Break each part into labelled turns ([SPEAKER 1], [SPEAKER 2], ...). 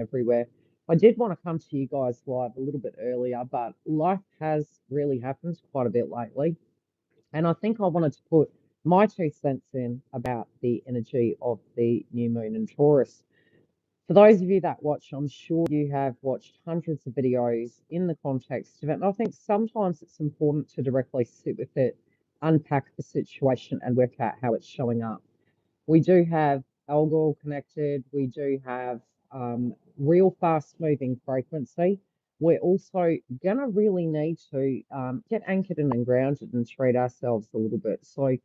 [SPEAKER 1] everywhere. I did want to come to you guys live a little bit earlier, but life has really happened quite a bit lately. And I think I wanted to put my 2 cents in about the energy of the new moon in Taurus. For those of you that watch, I'm sure you have watched hundreds of videos in the context of it. And I think sometimes it's important to directly sit with it, unpack the situation, and work out how it's showing up. We do have algol connected. We do have real fast moving frequency. We're also going to really need to get anchored in and grounded and treat ourselves a little bit. So,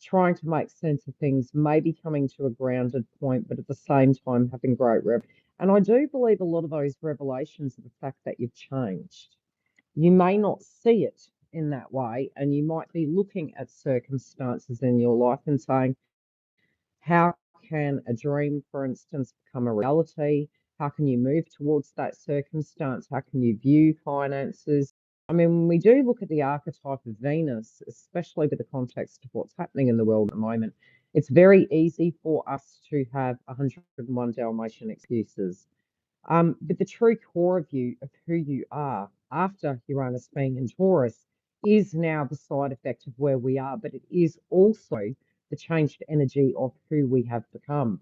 [SPEAKER 1] trying to make sense of things, maybe coming to a grounded point, but at the same time having great And I do believe a lot of those revelations are the fact that you've changed. You may not see it in that way, and you might be looking at circumstances in your life and saying, how can a dream, for instance, become a reality? How can you move towards that circumstance? How can you view finances? I mean, when we do look at the archetype of Venus, especially with the context of what's happening in the world at the moment, it's very easy for us to have 101 Dalmatian excuses. But the true core of you, of who you are, after Uranus being in Taurus, is now the side effect of where we are, but it is also the changed energy of who we have become.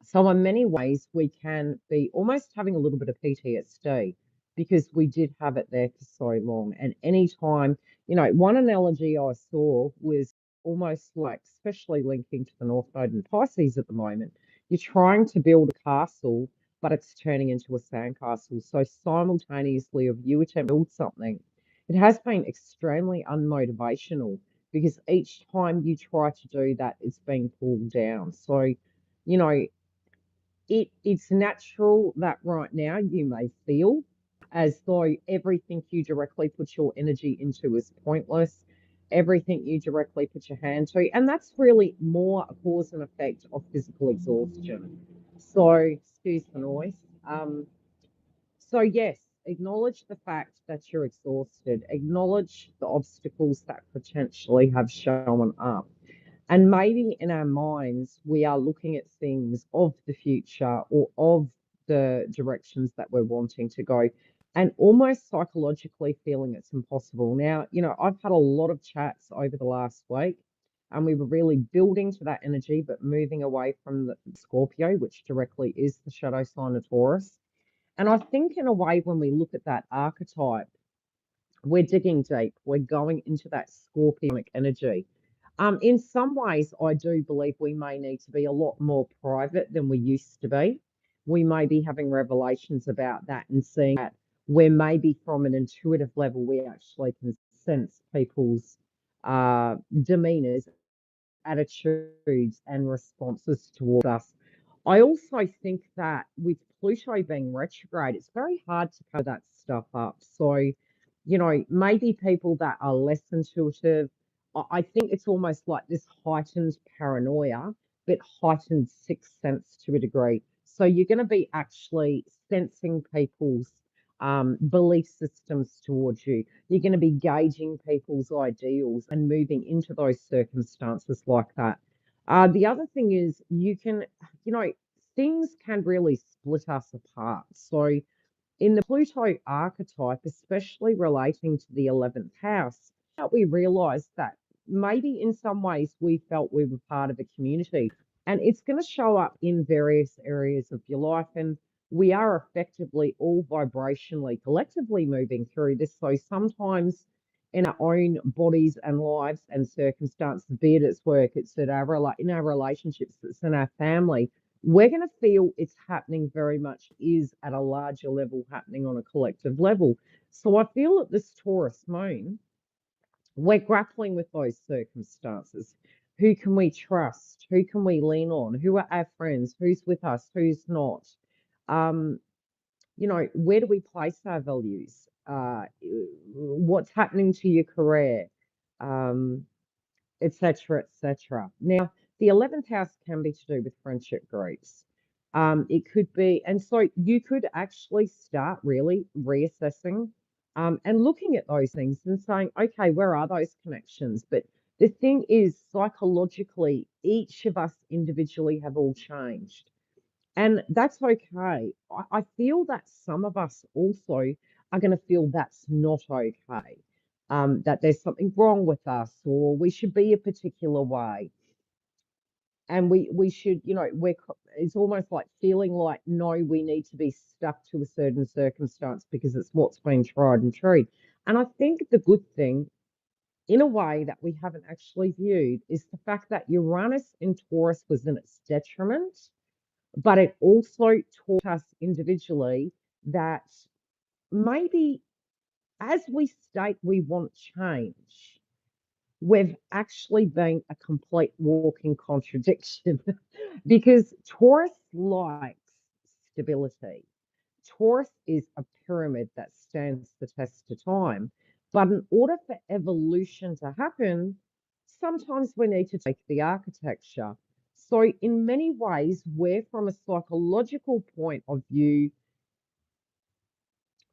[SPEAKER 1] So, in many ways, we can be almost having a little bit of PTSD because we did have it there for so long. And anytime, one analogy I saw was almost like, especially linking to the North Node and Pisces at the moment, you're trying to build a castle, but it's turning into a sandcastle. So, simultaneously, of you attempt to build something, it has been extremely unmotivational because each time you try to do that, it's being pulled down. So, you know, it's natural that right now you may feel as though everything you directly put your energy into is pointless, everything you directly put your hand to, and that's really more a cause and effect of physical exhaustion. So, excuse the noise. Um, so yes, acknowledge the fact that you're exhausted, acknowledge the obstacles that potentially have shown up. And maybe in our minds, we are looking at things of the future or of the directions that we're wanting to go and almost psychologically feeling it's impossible. Now, I've had a lot of chats over the last week and we were really building to that energy, but moving away from the Scorpio, which directly is the shadow sign of Taurus. And I think, in a way, when we look at that archetype, we're digging deep. We're going into that scorpionic energy. In some ways, I do believe we may need to be a lot more private than we used to be. We may be having revelations about that and seeing that where maybe from an intuitive level, we actually can sense people's demeanors, attitudes, and responses towards us. I also think that with Pluto being retrograde, it's very hard to cover that stuff up. So, maybe people that are less intuitive, I think it's almost like this heightened paranoia, but heightened sixth sense to a degree. So you're going to be actually sensing people's belief systems towards you. You're going to be gauging people's ideals and moving into those circumstances like that. The other thing is you know, things can really split us apart. So in the Pluto archetype, especially relating to the 11th house, we realized that maybe in some ways we felt we were part of a community. And it's going to show up in various areas of your life. And we are effectively all vibrationally, collectively moving through this. So sometimes in our own bodies and lives and circumstances, be it at work, it's at in our relationships, it's in our family, we're going to feel it's happening very much is at a larger level happening on a collective level. So I feel that this Taurus moon, we're grappling with those circumstances. Who can we trust? Who can we lean on? Who are our friends? Who's with us? Who's not? Um, where do we place our values? What's happening to your career? Um, etc., etc. Now, the 11th house can be to do with friendship groups. It could be, and so you could actually start really reassessing and looking at those things and saying, okay, where are those connections? But the thing is, psychologically, each of us individually have all changed. And that's okay. I feel that some of us also are going to feel that's not okay, that there's something wrong with us, or we should be a particular way. And we should, it's almost like feeling like, no, we need to be stuck to a certain circumstance because it's what's been tried and true. And I think the good thing, in a way that we haven't actually viewed, is the fact that Uranus in Taurus was in its detriment, but it also taught us individually that maybe as we state we want change, we've actually been a complete walking contradiction because Taurus likes stability. Taurus is a pyramid that stands the test of time. But in order for evolution to happen, sometimes we need to take the architecture. So, in many ways, we're from a psychological point of view,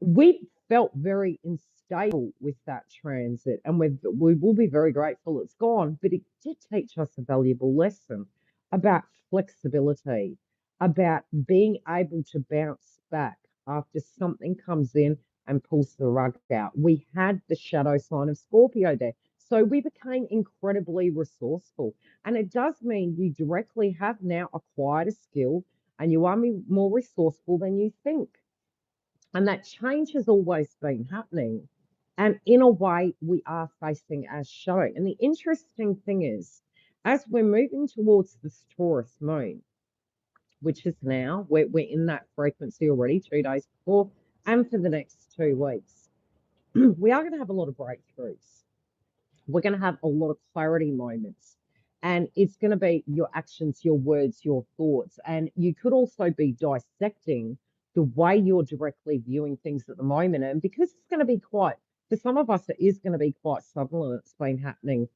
[SPEAKER 1] we felt very unstable with that transit, and we will be very grateful it's gone. But it did teach us a valuable lesson about flexibility, about being able to bounce back after something comes in and pulls the rug out. We had the shadow sign of Scorpio there. So we became incredibly resourceful. And it does mean you directly have now acquired a skill and you are more resourceful than you think. And that change has always been happening. And in a way, we are facing our show. And the interesting thing is, as we're moving towards this Taurus moon, which is now, we're in that frequency already, 2 days before, and for the next 2 weeks, we are going to have a lot of breakthroughs. We're going to have a lot of clarity moments. And it's going to be your actions, your words, your thoughts. And you could also be dissecting the way you're directly viewing things at the moment. And because it's going to be quite, for some of us, it is going to be quite subtle and it's been happening,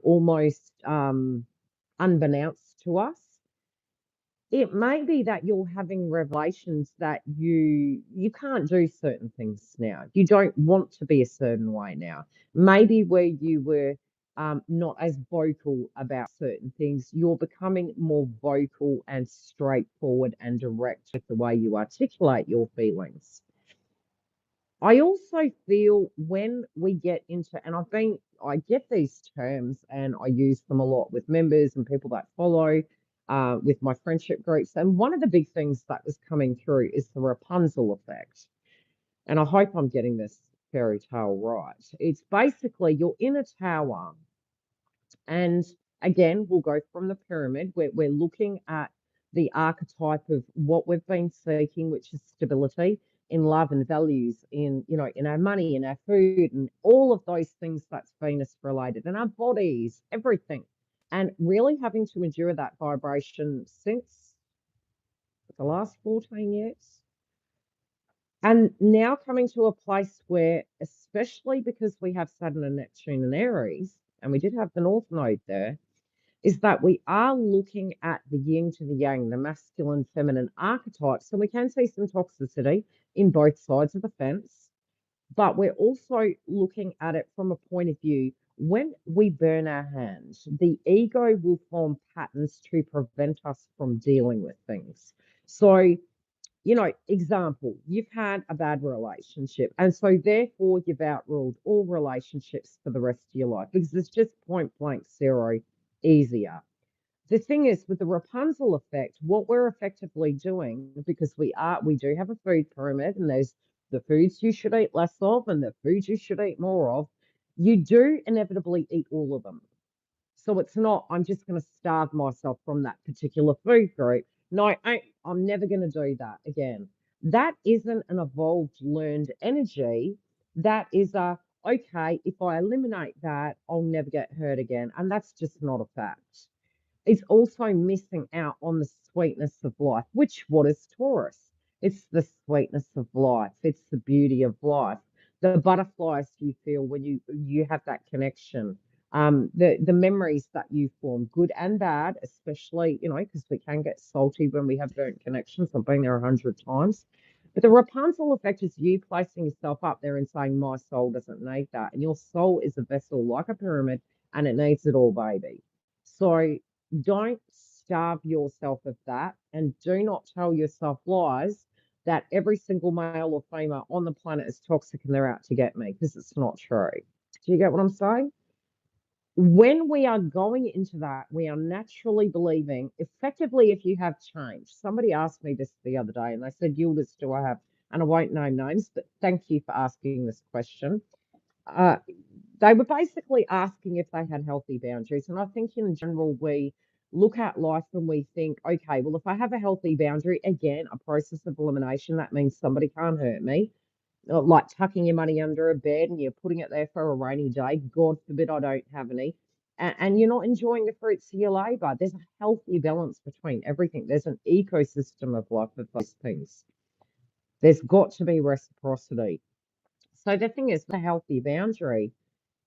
[SPEAKER 1] almost unbeknownst to us. It may be that you're having revelations that you can't do certain things now. You don't want to be a certain way now. Maybe where you were not as vocal about certain things, you're becoming more vocal and straightforward and direct with the way you articulate your feelings. I also feel when we get into, and I get these terms and I use them a lot with members and people that follow, with my friendship groups. And one of the big things that was coming through is the Rapunzel effect. And I hope I'm getting this fairy tale right. It's basically you're in a tower, and again, we'll go from the pyramid. We're looking at the archetype of what we've been seeking, which is stability in love and values, in our money, in our food, and all of those things that's Venus related, and our bodies, everything. And really having to endure that vibration since the last 14 years. And now coming to a place where, especially because we have Saturn and Neptune and Aries, and we did have the North Node there, is that we are looking at the yin to the yang, the masculine, feminine archetypes. So we can see some toxicity in both sides of the fence, but we're also looking at it from a point of view when we burn our hands, the ego will form patterns to prevent us from dealing with things. So, example, you've had a bad relationship, and so therefore you've outruled all relationships for the rest of your life because it's just point blank zero easier. The thing is, with the Rapunzel effect, what we're effectively doing, because we do have a food pyramid, and there's the foods you should eat less of and the foods you should eat more of, you do inevitably eat all of them. So it's not, I'm just going to starve myself from that particular food group. No, I'm never going to do that again. That isn't an evolved, learned energy. That is okay, if I eliminate that, I'll never get hurt again. And that's just not a fact. It's also missing out on the sweetness of life, which what is Taurus? It's the sweetness of life. It's the beauty of life. The butterflies you feel when you have that connection. The memories that you form, good and bad, especially, because we can get salty when we have burnt connections. I've been there 100 times. But the Rapunzel effect is you placing yourself up there and saying, my soul doesn't need that. And your soul is a vessel like a pyramid and it needs it all, baby. So don't starve yourself of that. and do not tell yourself lies that every single male or female on the planet is toxic and they're out to get me, because it's not true. Do you get what I'm saying? When we are going into that, we are naturally believing, effectively, if you have change. Somebody asked me this the other day and they said, Yildiz, do I have, and I won't name names, but thank you for asking this question. Uh, they were basically asking if they had healthy boundaries. And I think in general, we look at life and we think, okay, well, if I have a healthy boundary, again, a process of elimination, that means somebody can't hurt me. Like tucking your money under a bed and you're putting it there for a rainy day. God forbid I don't have any. And you're not enjoying the fruits of your labor. There's a healthy balance between everything. There's an ecosystem of life of those things. There's got to be reciprocity. So the thing is, the healthy boundary.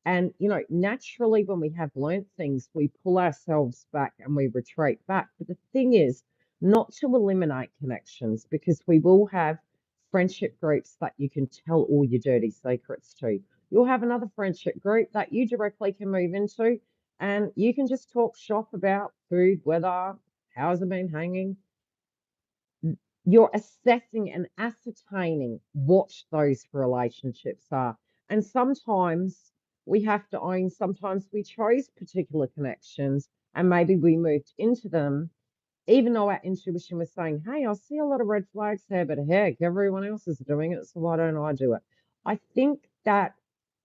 [SPEAKER 1] And, naturally, when we have learnt things, we pull ourselves back and we retreat back. But the thing is, not to eliminate connections, because we will have friendship groups that you can tell all your dirty secrets to. You'll have another friendship group that you directly can move into, and you can just talk shop about food, weather, how's it been hanging. You're assessing and ascertaining what those relationships are. And sometimes we have to own, sometimes we chose particular connections and maybe we moved into them even though our intuition was saying, hey, I see a lot of red flags here, but heck, everyone else is doing it, so why don't I do it? I think that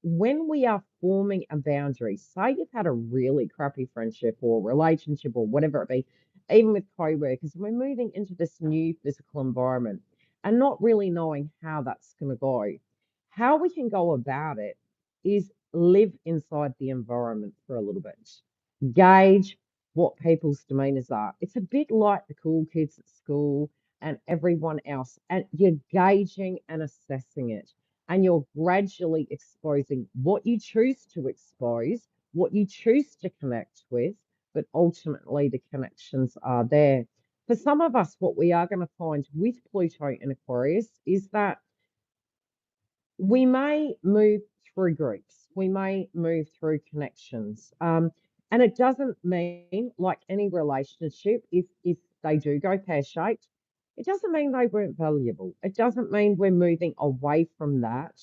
[SPEAKER 1] when we are forming a boundary, say you've had a really crappy friendship or relationship or whatever it be, even with co-workers, we're moving into this new physical environment and not really knowing how that's going to go. How we can go about it is live inside the environment for a little bit, gauge what people's demeanors are. It's a bit like the cool kids at school and everyone else, and you're gauging and assessing it, and you're gradually exposing what you choose to expose, what you choose to connect with, but ultimately the connections are there. For some of us, what we are going to find with Pluto in Aquarius is that we may move through groups, we may move through connections. And it doesn't mean, like any relationship, if they do go pear-shaped, it doesn't mean they weren't valuable. It doesn't mean we're moving away from that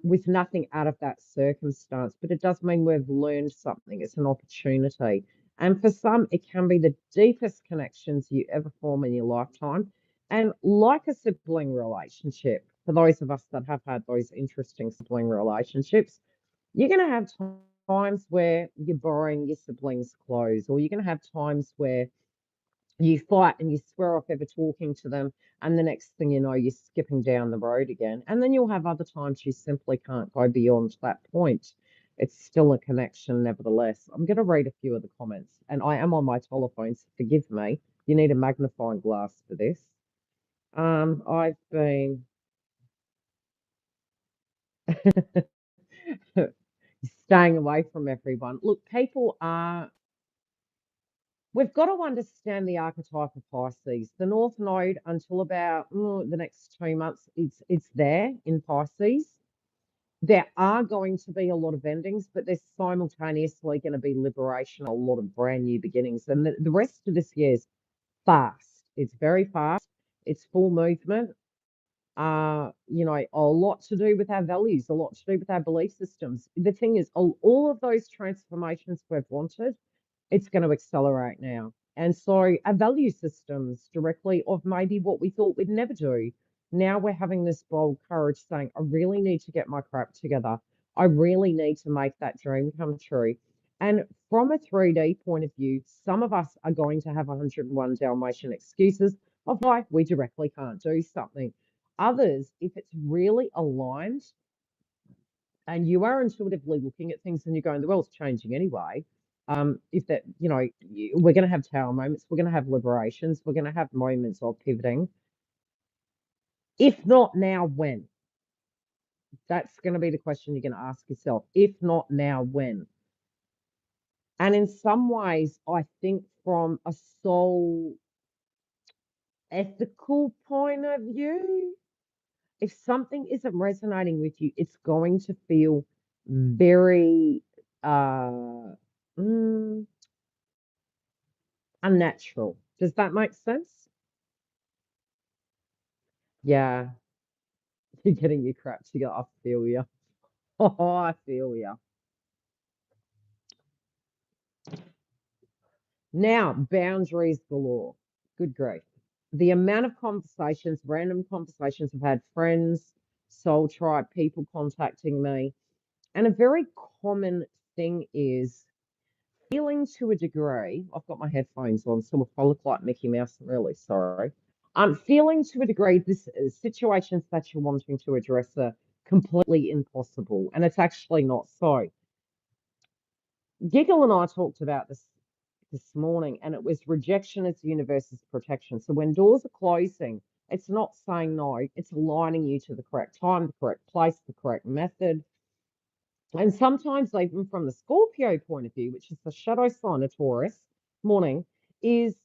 [SPEAKER 1] with nothing out of that circumstance, but it does mean we've learned something. It's an opportunity. And for some, it can be the deepest connections you ever form in your lifetime. And like a sibling relationship, for those of us that have had those interesting sibling relationships, you're going to have times where you're borrowing your siblings' clothes, or you're going to have times where you fight and you swear off ever talking to them, and the next thing you know, you're skipping down the road again. And then you'll have other times you simply can't go beyond that point. It's still a connection, nevertheless. I'm going to read a few of the comments, and I am on my telephone, so forgive me. You need a magnifying glass for this. I've been staying away from everyone. Look, people are. We've got to understand the archetype of Pisces. The North Node, until about the next 2 months, it's there in Pisces. There are going to be a lot of endings, but there's simultaneously going to be liberation, a lot of brand new beginnings. And the rest of this year is fast. It's very fast. It's full movement. A lot to do with our values, a lot to do with our belief systems. The thing is, all of those transformations we've wanted, it's going to accelerate now. And so our value systems directly of maybe what we thought we'd never do. Now we're having this bold courage saying, I really need to get my crap together. I really need to make that dream come true. And from a 3D point of view, some of us are going to have 101 Dalmatian excuses of why we directly can't do something. Others, if it's really aligned and you are intuitively looking at things and you're going, the world's changing anyway. If that, we're going to have tower moments, we're going to have liberations, we're going to have moments of pivoting. If not now, when? That's going to be the question you're going to ask yourself. If not now, when? And in some ways, I think from a soul ethical point of view, if something isn't resonating with you, it's going to feel very unnatural, Does that make sense? Yeah, you're getting your crap together. I feel you. Oh, I feel you. Now, boundaries galore. Good grief. The amount of conversations, random conversations I've had, friends, soul tribe, people contacting me. And a very common thing is feeling to a degree. I've got my headphones on, so if I look like Mickey Mouse, I'm really sorry. I'm feeling to a degree this situations that you're wanting to address are completely impossible. And it's actually not so. Giggle and I talked about this morning, and it was rejection as the universe's protection. So when doors are closing, it's not saying no, it's aligning you to the correct time, the correct place, the correct method. And sometimes, even from the Scorpio point of view, which is the shadow sign of Taurus, morning, is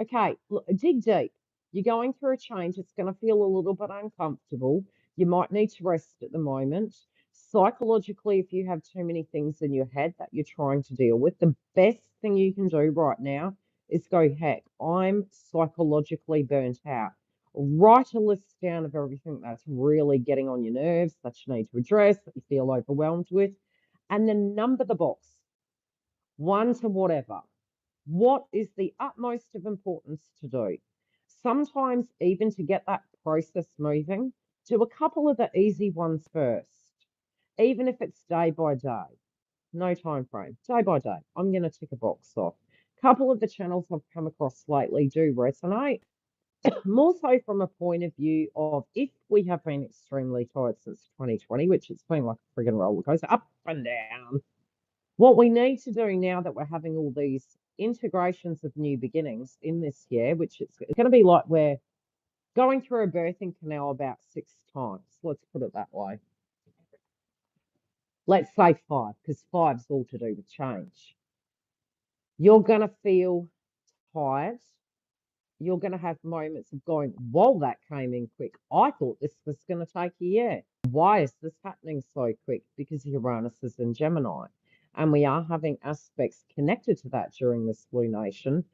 [SPEAKER 1] okay, look, dig deep. You're going through a change. It's going to feel a little bit uncomfortable. You might need to rest at the moment. Psychologically, if you have too many things in your head that you're trying to deal with, the best thing you can do right now is go, heck, I'm psychologically burnt out. Write a list down of everything that's really getting on your nerves that you need to address, that you feel overwhelmed with, and then number the box, one to whatever. What is the utmost of importance to do? Sometimes, even to get that process moving, do a couple of the easy ones first, even if it's day by day, no time frame, day by day. I'm going to tick a box off. A couple of the channels I've come across lately do resonate, more so from a point of view of if we have been extremely tired since 2020, which it's been like a friggin' roller coaster, up and down. What we need to do now that we're having all these integrations of new beginnings in this year, which it's going to be like we're going through a birthing canal about 6 times. Let's put it that way. Let's say five, because five's all to do with change. You're going to feel tired. You're going to have moments of going, whoa, that came in quick. I thought this was going to take a year. Why is this happening so quick? Because Uranus is in Gemini. And we are having aspects connected to that during this lunation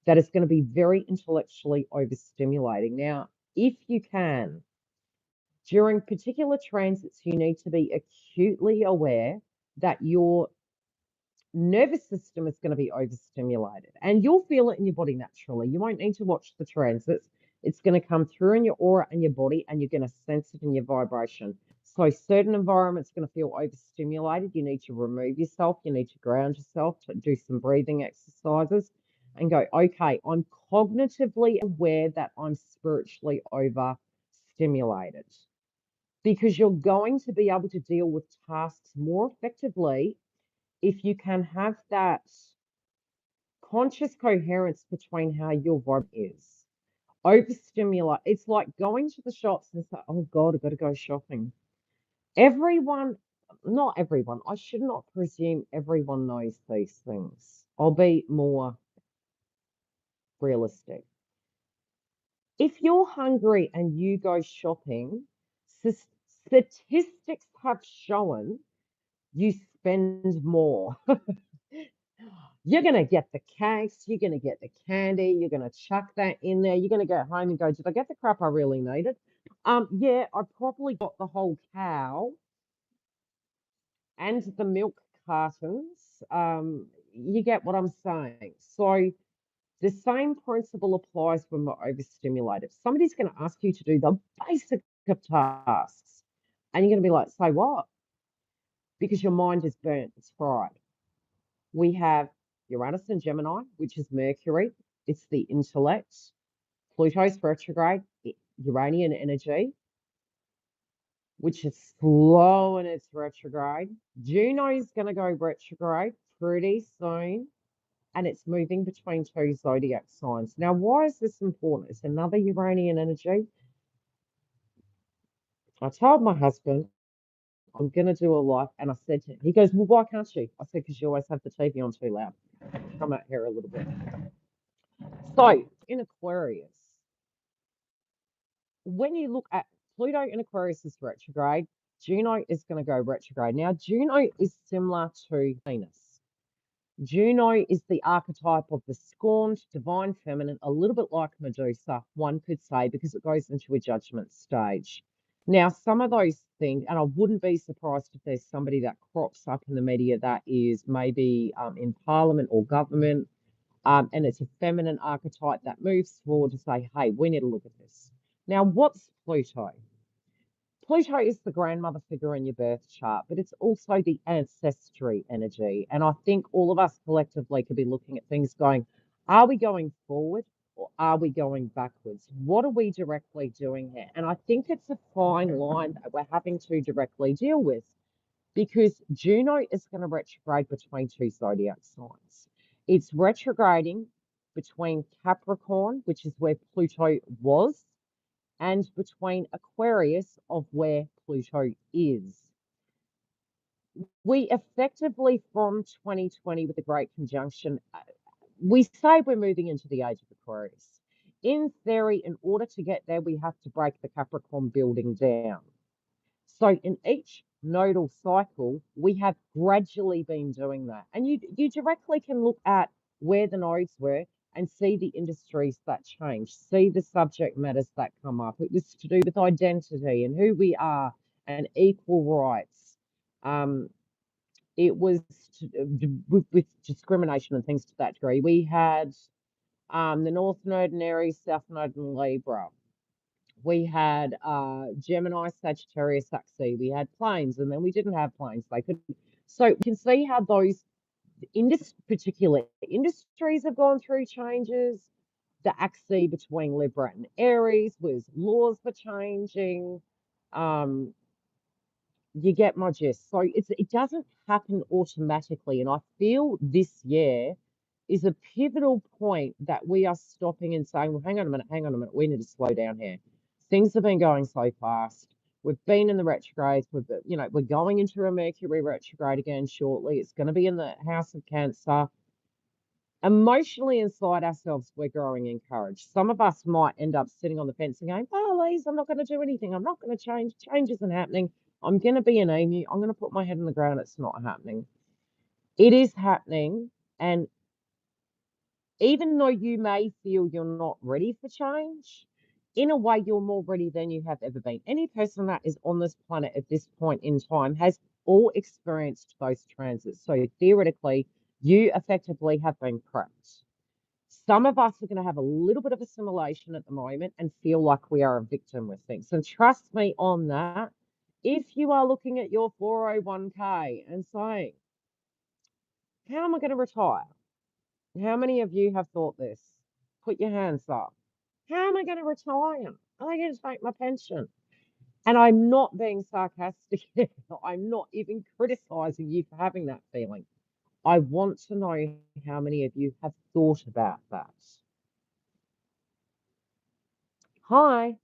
[SPEAKER 1] that is going to be very intellectually overstimulating. Now, if you can, during particular transits, you need to be acutely aware that your nervous system is going to be overstimulated and you'll feel it in your body naturally. You won't need to watch the transits. It's going to come through in your aura and your body, and you're going to sense it in your vibration. So certain environments are going to feel overstimulated. You need to remove yourself. You need to ground yourself, to do some breathing exercises and go, okay, I'm cognitively aware that I'm spiritually overstimulated, because you're going to be able to deal with tasks more effectively if you can have that conscious coherence between how your vibe is. Overstimulate. It's like going to the shops and say, oh God, I've got to go shopping. Everyone, not everyone, I should not presume everyone knows these things. I'll be more realistic. If you're hungry and you go shopping, statistics have shown you spend more. You're going to get the cakes, you're going to get the candy, you're going to chuck that in there. You're going to go home and go, did I get the crap I really needed? Yeah, I probably got the whole cow and the milk cartons. You get what I'm saying. So the same principle applies when we're overstimulated. Somebody's going to ask you to do the basic of tasks, and you're going to be like, say what? Because your mind is burnt, it's fried. We have Uranus and Gemini, which is Mercury. It's the intellect. Pluto's retrograde, Uranian energy, which is slow in its retrograde. Juno is going to go retrograde pretty soon, and it's moving between two zodiac signs. Now, why is this important? It's another Uranian energy. I told my husband I'm going to do a live, and I said to him, he goes, well, why can't you? I said, because you always have the TV on too loud. Come out here a little bit. So, in Aquarius, when you look at Pluto in Aquarius is retrograde, Juno is going to go retrograde. Now, Juno is similar to Venus. Juno is the archetype of the scorned divine feminine, a little bit like Medusa, one could say, because it goes into a judgment stage. Now, some of those things, and I wouldn't be surprised if there's somebody that crops up in the media that is maybe in parliament or government, and it's a feminine archetype that moves forward to say, hey, we need to look at this. Now, what's Pluto? Pluto is the grandmother figure in your birth chart, but it's also the ancestry energy. And I think all of us collectively could be looking at things going, are we going forward or are we going backwards? What are we directly doing here? And I think it's a fine line that we're having to directly deal with because Juno is going to retrograde between two zodiac signs. It's retrograding between Capricorn, which is where Pluto was, and between Aquarius of where Pluto is. We effectively, from 2020 with the Great Conjunction, we say we're moving into the age of Aquarius. In theory, in order to get there, we have to break the Capricorn building down. So in each nodal cycle, we have gradually been doing that. And you directly can look at where the nodes were and see the industries that change, see the subject matters that come up. It was to do with identity and who we are and equal rights. It was with discrimination and things to that degree. We had the North Node in Aries, South Node in Libra. We had Gemini, Sagittarius, Axis. We had planes, and then we didn't have planes. They could. So you can see how those particular industries have gone through changes. The axis between Libra and Aries was laws were changing. You get my gist. So it doesn't happen automatically, and I feel this year is a pivotal point that we are stopping and saying, well, hang on a minute, we need to slow down here. Things have been going so fast. We've been in the retrogrades. We're going into a Mercury retrograde again shortly. It's going to be in the house of Cancer. Emotionally inside ourselves, we're growing in courage. Some of us might end up sitting on the fence and going, oh, Lise, I'm not going to do anything. I'm not going to change. Change isn't happening. I'm going to be an emu. I'm going to put my head in the ground. It's not happening. It is happening. And even though you may feel you're not ready for change, in a way, you're more ready than you have ever been. Any person that is on this planet at this point in time has all experienced those transits. So theoretically, you effectively have been prepped. Some of us are going to have a little bit of assimilation at the moment and feel like we are a victim with things. And trust me on that. If you are looking at your 401k and saying, how am I going to retire? How many of you have thought this? Put your hands up. How am I going to retire? Am I going to take my pension? And I'm not being sarcastic. I'm not even criticizing you for having that feeling. I want to know how many of you have thought about that. Hi.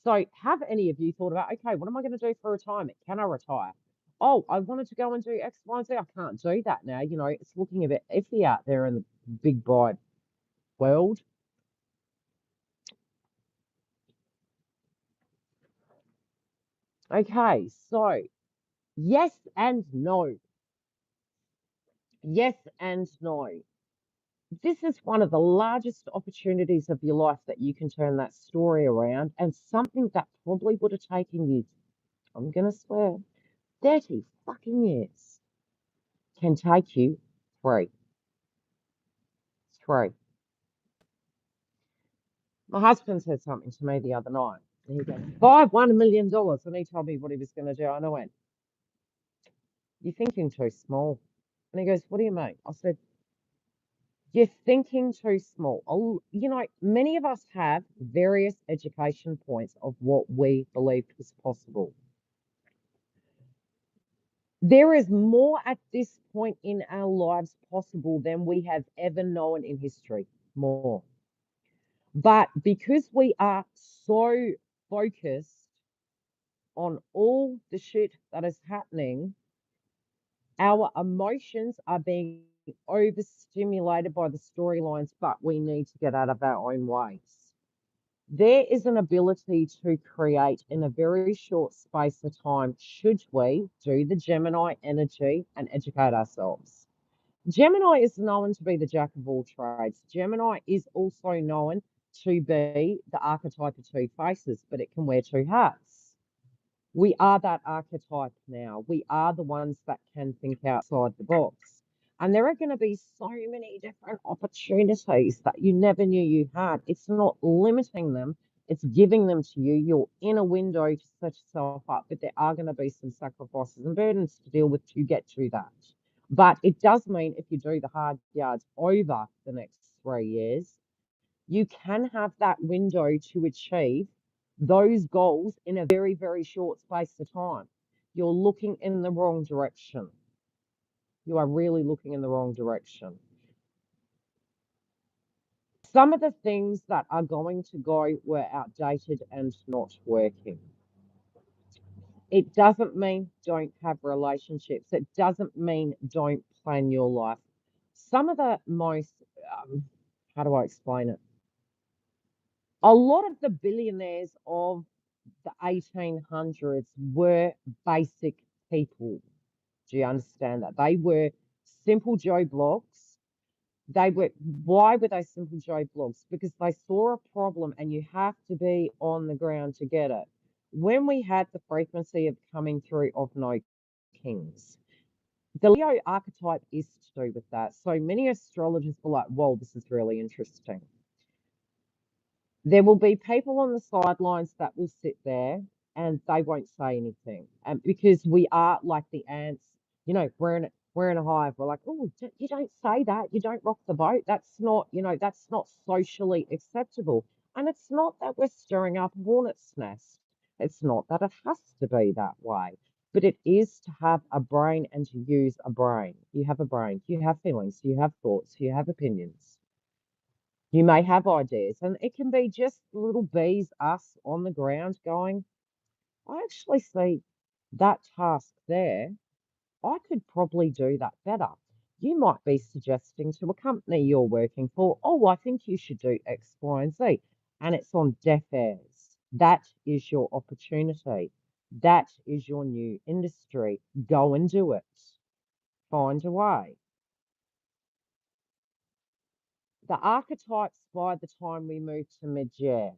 [SPEAKER 1] So have any of you thought about, okay, what am I going to do for retirement? Can I retire? Oh, I wanted to go and do X, Y, and Z. I can't do that now. It's looking a bit iffy out there in the big wide world. Okay, so yes and no. Yes and no. This is one of the largest opportunities of your life that you can turn that story around, and something that probably would have taken you, I'm going to swear, 30 fucking years can take you three. Three. My husband said something to me the other night. And he goes, buy $1 million. And he told me what he was going to do. And I went, you're thinking too small. And he goes, what do you mean? I said, you're thinking too small. Oh, many of us have various education points of what we believed was possible. There is more at this point in our lives possible than we have ever known in history. More. But because we are so focused on all the shit that is happening, our emotions are being overstimulated by the storylines, but we need to get out of our own ways. There is an ability to create in a very short space of time, should we do the Gemini energy and educate ourselves. Gemini is known to be the jack of all trades. Gemini is also known to be the archetype of two faces, but it can wear two hats. We are that archetype now. We are the ones that can think outside the box. And there are going to be so many different opportunities that you never knew you had. It's not limiting them, it's giving them to you. You're in a window to set yourself up, but there are going to be some sacrifices and burdens to deal with to get to that. But it does mean if you do the hard yards over the next 3 years, you can have that window to achieve those goals in a very, very short space of time. You're looking in the wrong direction. You are really looking in the wrong direction. Some of the things that are going to go were outdated and not working. It doesn't mean don't have relationships. It doesn't mean don't plan your life. Some of the most, how do I explain it? A lot of the billionaires of the 1800s were basic people. Do you understand that? They were simple Joe blogs. Why were they simple Joe blogs? Because they saw a problem and you have to be on the ground to get it. When we had the frequency of coming through of no kings, the Leo archetype is to do with that. So many astrologers were like, whoa, this is really interesting. There will be people on the sidelines that will sit there and they won't say anything. And because we are like the ants, we're in a hive. We're like, oh, you don't say that. You don't rock the boat. That's not, that's not socially acceptable. And it's not that we're stirring up a hornet's nest. It's not that it has to be that way. But it is to have a brain and to use a brain. You have a brain, you have feelings, you have thoughts, you have opinions. You may have ideas, and it can be just little bees, us on the ground going, I actually see that task there. I could probably do that better. You might be suggesting to a company you're working for, oh, I think you should do X, Y, and Z. And it's on deaf ears. That is your opportunity. That is your new industry. Go and do it. Find a way. The archetypes by the time we move to mid-year,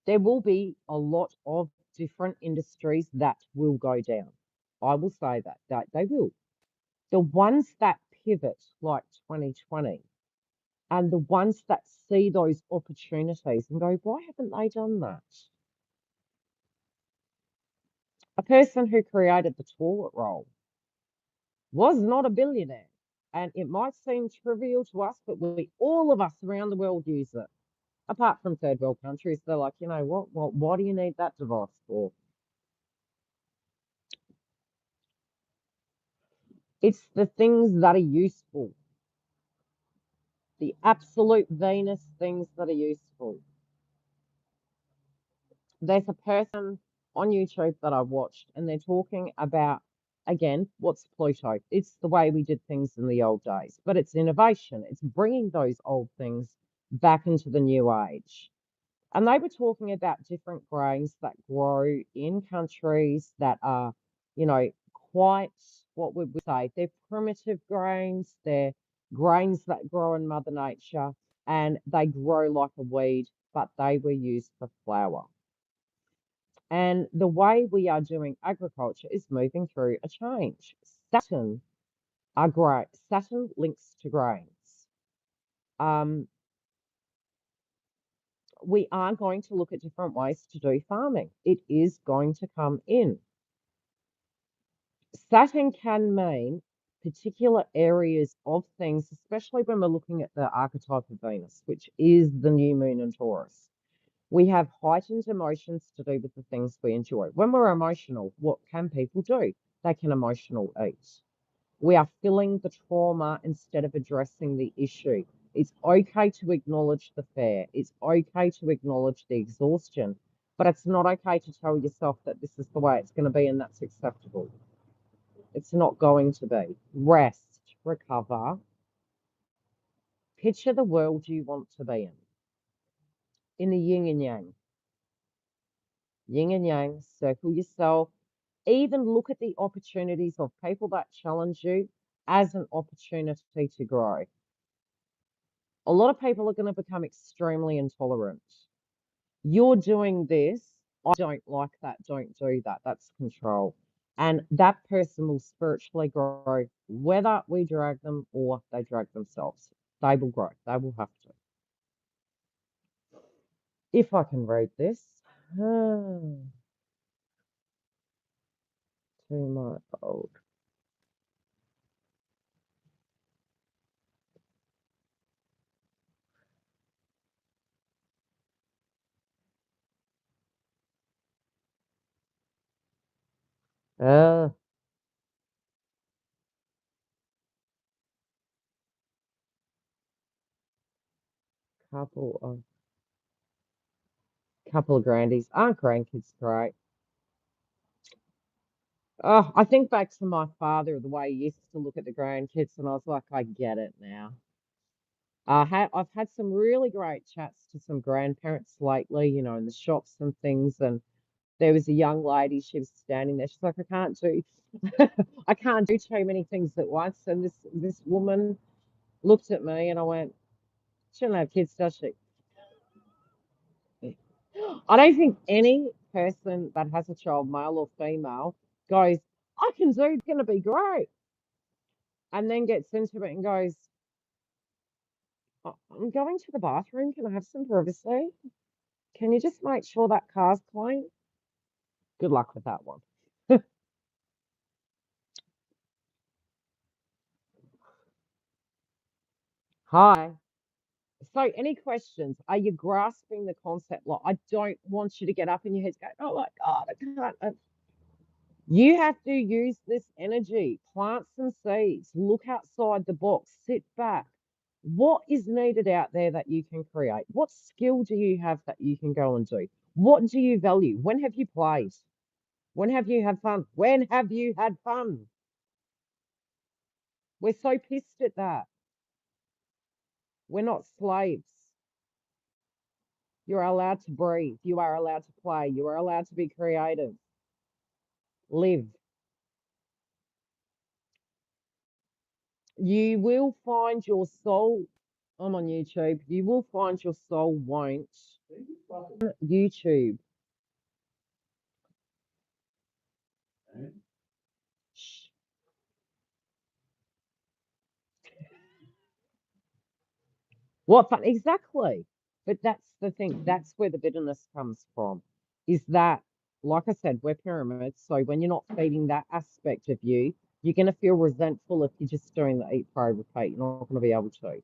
[SPEAKER 1] there will be a lot of different industries that will go down. I will say that they will. The ones that pivot, like 2020, and the ones that see those opportunities and go, why haven't they done that? A person who created the toilet roll was not a billionaire. And it might seem trivial to us, but all of us around the world use it. Apart from third world countries, they're like, you know what? Well, why do you need that device for? It's the things that are useful, the absolute Venus things that are useful. There's a person on YouTube that I watched, and they're talking about, again, what's Pluto? It's the way we did things in the old days, but it's innovation. It's bringing those old things back into the new age. And they were talking about different grains that grow in countries that are, you know, quite, what would we say? They're primitive grains. They're grains that grow in Mother Nature and they grow like a weed, but they were used for flour. And the way we are doing agriculture is moving through a change. Saturn links to grains. Um, we are going to look at different ways to do farming. It is going to come in. Saturn can mean particular areas of things, especially when we're looking at the archetype of Venus, which is the new moon in Taurus. We have heightened emotions to do with the things we enjoy. When we're emotional, what can people do? They can emotional eat. We are filling the trauma instead of addressing the issue. It's okay to acknowledge the fear. It's okay to acknowledge the exhaustion, but it's not okay to tell yourself that this is the way it's going to be and that's acceptable. It's not going to be. Rest, recover, picture the world you want to be in the yin and yang. Yin and yang, circle yourself, even look at the opportunities of people that challenge you as an opportunity to grow. A lot of people are going to become extremely intolerant. You're doing this. I don't like that. Don't do that. That's control. And that person will spiritually grow, whether we drag them or they drag themselves. They will grow. They will have to. If I can read this. To my old. Uh, couple of couple of grandies. Aren't grandkids great? Oh, I think back to my father, the way he used to look at the grandkids, and I was like, I get it now. I've had some really great chats to some grandparents lately, in the shops and things. And there was a young lady, she was standing there. She's like, I can't do too many things at once. And this woman looked at me, and I went, she doesn't have kids, does she? I don't think any person that has a child, male or female, goes, I can do, it's going to be great. And then gets into it and goes, I'm going to the bathroom. Can I have some privacy? Can you just make sure that car's clean? Good luck with that one. Hi. So, any questions? Are you grasping the concept? Like, I don't want you to get up in your head going, oh my God, I can't. You have to use this energy, plant some seeds, look outside the box, sit back. What is needed out there that you can create? What skill do you have that you can go and do? What do you value? When have you played? When have you had fun? When have you had fun? We're so pissed at that. We're not slaves. You're allowed to breathe. You are allowed to play. You are allowed to be creative. Live. You will find your soul. I'm on YouTube. You will find your soul won't. YouTube. Shh. What fun? Exactly. But that's the thing. That's where the bitterness comes from. Is that, like I said, we're pyramids. So when you're not feeding that aspect of you, you're going to feel resentful if you're just doing the eat, pray, repeat. You're not going to be able to.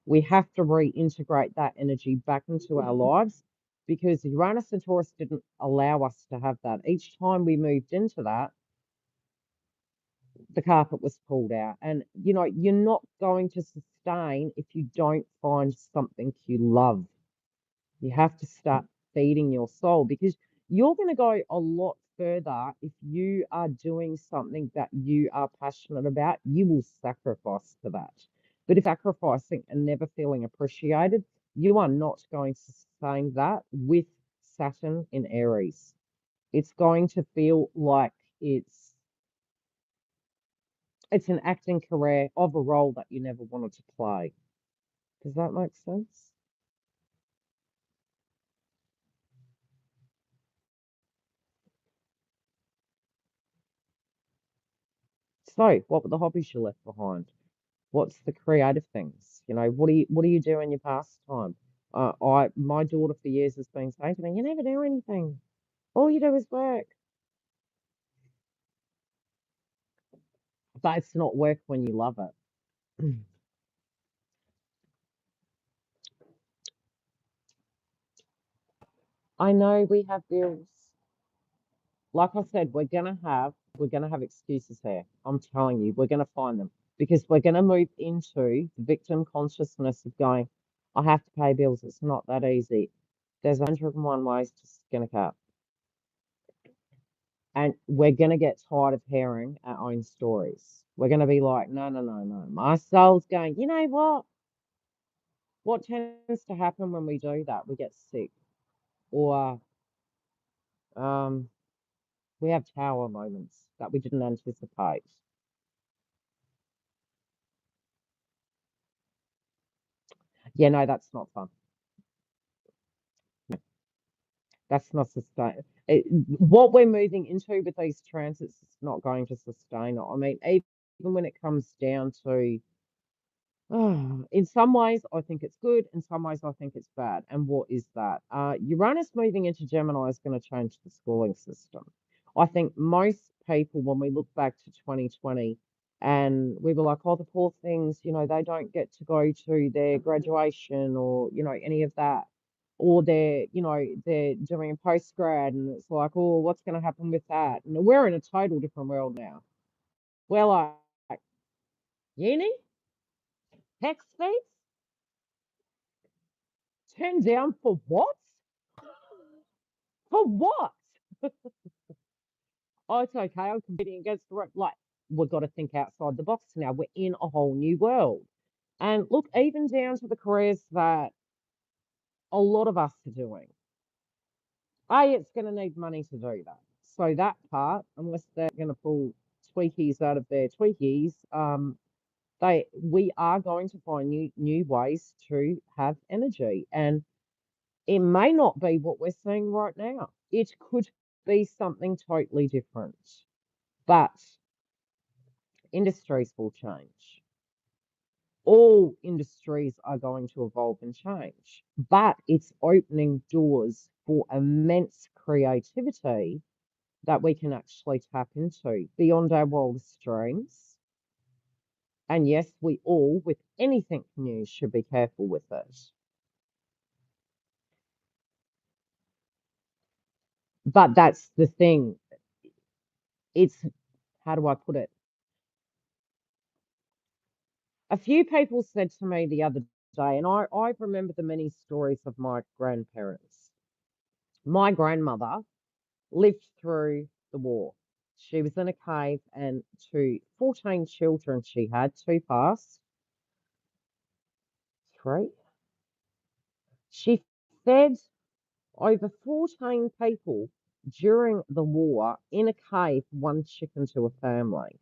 [SPEAKER 1] We have to reintegrate that energy back into our lives because Uranus and Taurus didn't allow us to have that. Each time we moved into that, the carpet was pulled out. And, you're not going to sustain if you don't find something you love. You have to start feeding your soul because you're going to go a lot further if you are doing something that you are passionate about. You will sacrifice for that. But if sacrificing and never feeling appreciated, you are not going to sustain that with Saturn in Aries. It's going to feel like it's an acting career of a role that you never wanted to play. Does that make sense? So, what were the hobbies you left behind? What's the creative things? What do you do in your pastime? My daughter for years has been saying to me, you never do anything. All you do is work. But it's not work when you love it. I know we have bills. Like I said, we're gonna have excuses here. I'm telling you, we're gonna find them because we're gonna move into the victim consciousness of going, I have to pay bills. It's not that easy. There's 101 ways to skin a cat. And we're gonna get tired of hearing our own stories. We're gonna be like, no, no, no, no. My soul's going, you know what? What tends to happen when we do that? We get sick. Or um we have tower moments that we didn't anticipate. Yeah, no, that's not fun. That's not sustain. What we're moving into with these transits is not going to sustain it. I mean, even when it comes down to, in some ways, I think it's good. In some ways, I think it's bad. And what is that? Uranus moving into Gemini is going to change the schooling system. I think most people, when we look back to 2020, and we were like, oh, the poor things, they don't get to go to their graduation or, any of that. Or they're doing a postgrad, and it's like, oh, what's going to happen with that? And we're in a total different world now. We're like, uni, hex fees, turned down for what? For what? Oh, it's okay. I'm competing against the like. We've got to think outside the box now. We're in a whole new world. And look, even down to the careers that a lot of us are doing. It's going to need money to do that. So that part, unless they're going to pull tweakies out of their tweakies, we are going to find new ways to have energy. And it may not be what we're seeing right now. It could be something totally different. But industries will change. All industries are going to evolve and change, but it's opening doors for immense creativity that we can actually tap into beyond our wildest dreams. And yes, we all, with anything new, should be careful with it. But that's the thing. It's, how do I put it? A few people said to me the other day, and I remember the many stories of my grandparents. My grandmother lived through the war. She was in a cave, and to 14 children she had, two passed, three. She fed over 14 people during the war in a cave, one chicken to a family.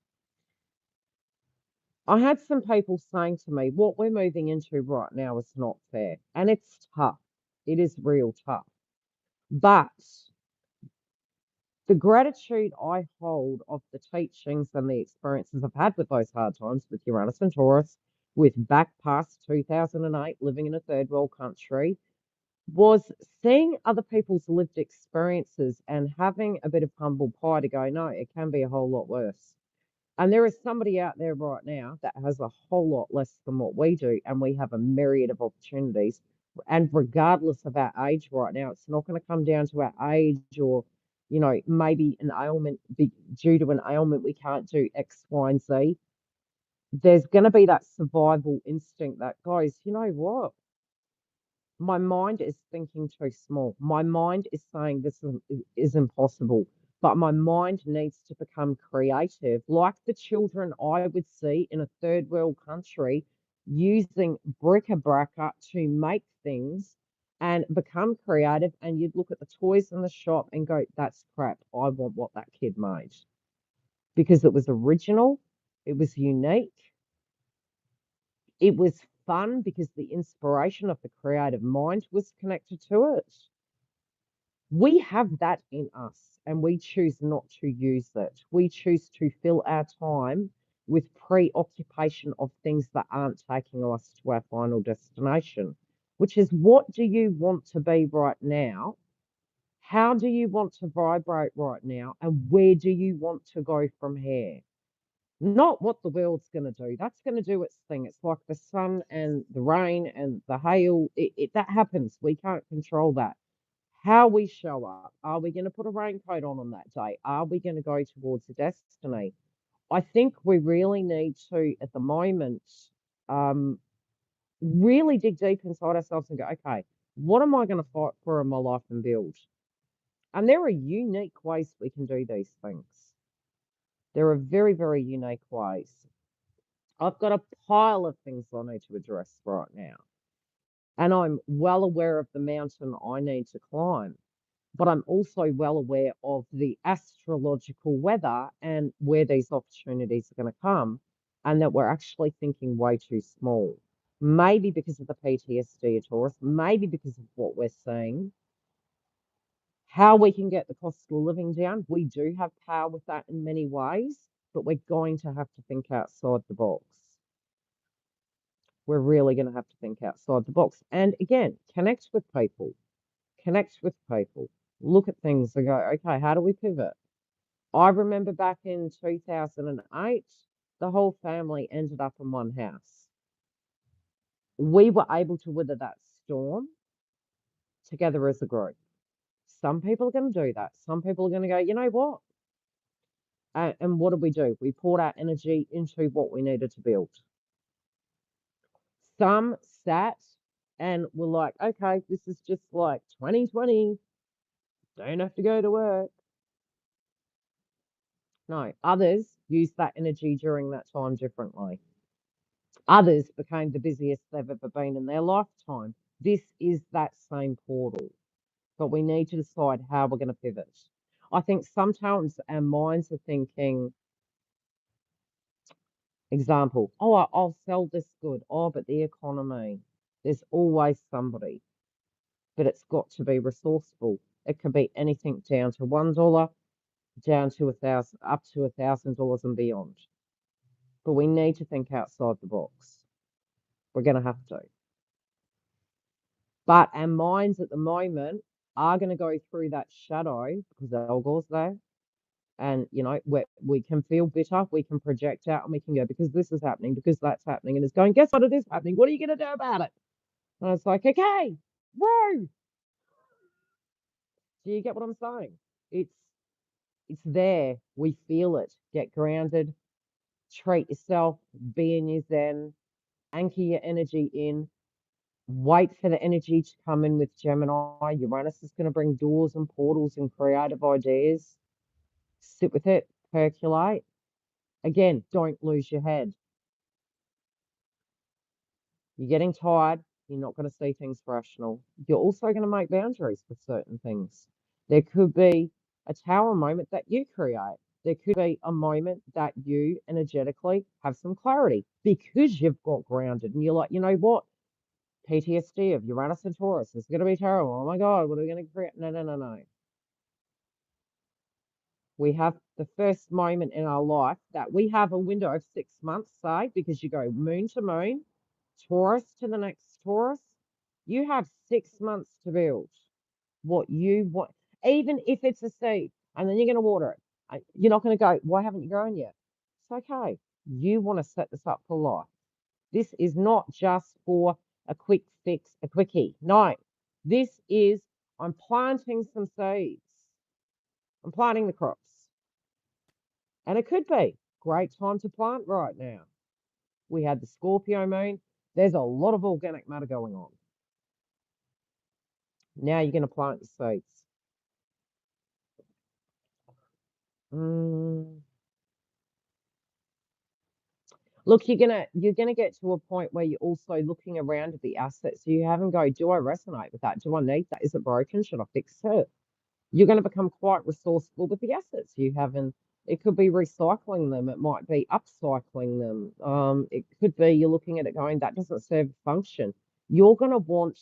[SPEAKER 1] I had some people saying to me, what we're moving into right now is not fair. And it's tough. It is real tough. But the gratitude I hold of the teachings and the experiences I've had with those hard times with Uranus and Taurus, with back past 2008, living in a third world country, was seeing other people's lived experiences and having a bit of humble pie to go, no, it can be a whole lot worse. And there is somebody out there right now that has a whole lot less than what we do, and we have a myriad of opportunities. And regardless of our age right now, it's not going to come down to our age or, maybe an ailment due to an ailment we can't do X, Y, and Z. There's going to be that survival instinct that goes, you know what? My mind is thinking too small. My mind is saying is impossible, but my mind needs to become creative, like the children I would see in a third world country using bric-a-brac to make things and become creative. And you'd look at the toys in the shop and go, that's crap. I want what that kid made because it was original, it was unique, it was fun because the inspiration of the creative mind was connected to it. We have that in us and we choose not to use it. We choose to fill our time with preoccupation of things that aren't taking us to our final destination, which is what do you want to be right now? How do you want to vibrate right now? And where do you want to go from here? Not what the world's going to do. That's going to do its thing. It's like the sun and the rain and the hail. That happens. We can't control that. How we show up. Are we going to put a raincoat on that day? Are we going to go towards a destiny? I think we really need to, at the moment, um, really dig deep inside ourselves and go, okay, what am I going to fight for in my life and build? And there are unique ways we can do these things. There are very, very unique ways. I've got a pile of things I need to address right now. And I'm well aware of the mountain I need to climb. But I'm also well aware of the astrological weather and where these opportunities are going to come, and that we're actually thinking way too small. maybe because of the PTSD of Taurus, maybe because of what we're seeing, how we can get the cost of living down. We do have power with that in many ways, but we're going to have to think outside the box. We're really going to have to think outside the box. And again, connect with people, look at things and go, okay, how do we pivot? I remember back in 2008, the whole family ended up in one house. We were able to weather that storm together as a group. Some people are going to do that. Some people are going to go, you know what? And what did we do? We poured our energy into what we needed to build. Some sat and were like, okay, this is just like 2020. Don't have to go to work. No, others used that energy during that time differently. Others became the busiest they've ever been in their lifetime. This is that same portal, but we need to decide how we're going to pivot. I think sometimes our minds are thinking, example, oh, I'll sell this good. Oh, but the economy, there's always somebody, but it's got to be resourceful. It could be anything down to $1, down to 1,000, up to $1,000 and beyond. But we need to think outside the box. We're going to have to. But our minds at the moment are going to go through that shadow because Elgor's there. And, you know, we can feel bitter, we can project out and we can go, because this is happening, because that's happening. And it's going, guess what? It is happening. What are you going to do about it? And it's like, okay, whoa. Do you get what I'm saying? It's it's there. We feel it. Get grounded, treat yourself, be in your zen, anchor your energy in, wait for the energy to come in with Gemini. Uranus is going to bring doors and portals and creative ideas. Sit with it, percolate. Again, don't lose your head. You're getting tired. You're not going to see things rational. You're also going to make boundaries with certain things. There could be a tower moment that you create. There could be a moment that you energetically have some clarity because you've got grounded and you're like, you know what? PTSD of Uranus and Taurus is going to be terrible. Oh my God, what are we going to create? No, no, no, no. We have the first moment in our life that we have a window of 6 months, say, because you go moon to moon, Taurus to the next Taurus. You have 6 months to build what you want, even if it's a seed, and then you're going to water it. You're not going to go, why haven't you grown yet? It's okay. You want to set this up for life. This is not just for a quick fix, a quickie. No, this is, I'm planting some seeds. I'm planting the crops. And it could be great time to plant right now. We had the Scorpio moon. There's a lot of organic matter going on. Now you're going to plant the seeds. Look, you're gonna get to a point where you're also looking around at the assets you have and go, do I resonate with that? Do I need that? Is it broken? Should I fix it? You're going to become quite resourceful with the assets you have, and it could be recycling them. It might be upcycling them. It could be you're looking at it going, that doesn't serve a function. You're going to want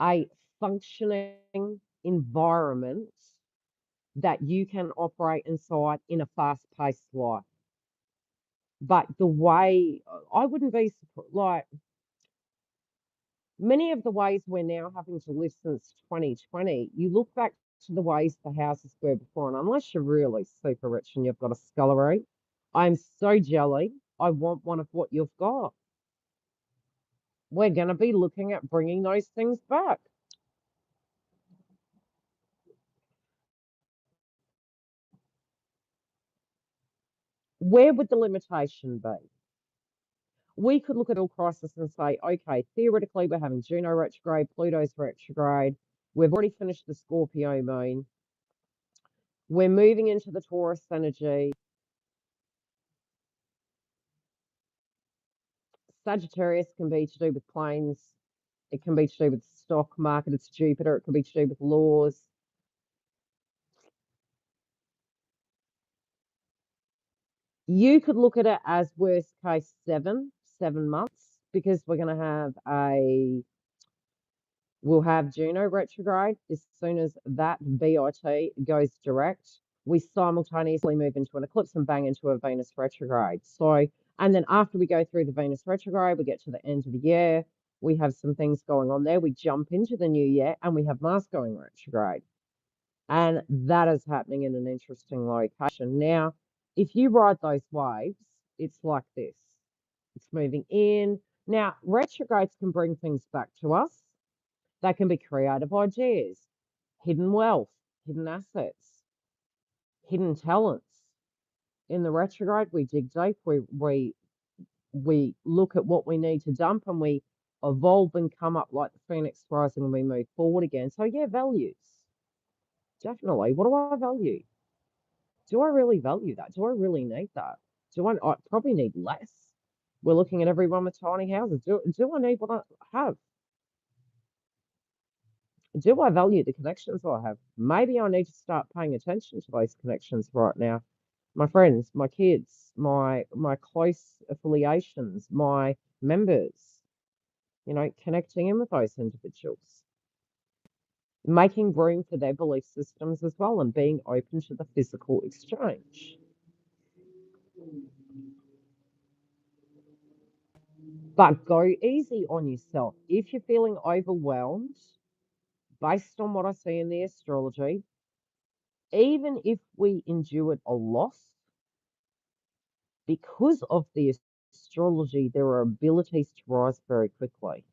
[SPEAKER 1] a functioning environment that you can operate inside in a fast-paced life. But the way I wouldn't be like many of the ways we're now having to live since 2020, you look back to the ways the houses were before, and unless you're really super rich and you've got a scullery, I'm so jelly. I want one of what you've got. We're going to be looking at bringing those things back. Where would the limitation be? We could look at all crisis and say, okay, theoretically, we're having Juno retrograde, Pluto's retrograde. We've already finished the Scorpio moon. We're moving into the Taurus energy. Sagittarius can be to do with planes. It can be to do with the stock market. It's Jupiter. It can be to do with laws. You could look at it as worst case 7 months. because we're going to have we'll have Juno retrograde. As soon as that BIT goes direct, we simultaneously move into an eclipse and bang into a Venus retrograde. So, and then after we go through the Venus retrograde, we get to the end of the year. We have some things going on there. We jump into the new year and we have Mars going retrograde. And that is happening in an interesting location. Now, if you ride those waves, it's like this. It's moving in. Now, retrogrades can bring things back to us. They can be creative ideas, hidden wealth, hidden assets, hidden talents. In the retrograde, we dig deep, we look at what we need to dump and we evolve and come up like the phoenix rising and we move forward again. So yeah, values. Definitely. What do I value? Do I really value that? Do I really need that? I probably need less. We're looking at everyone with tiny houses. Do I need what I have? Do I value the connections I have? Maybe I need to start paying attention to those connections right now. My friends, my kids, my close affiliations, my members, connecting in with those individuals, making room for their belief systems as well, and being open to the physical exchange. But go easy on yourself. If you're feeling overwhelmed, based on what I see in the astrology, even if we endured a loss, because of the astrology, there are abilities to rise very quickly.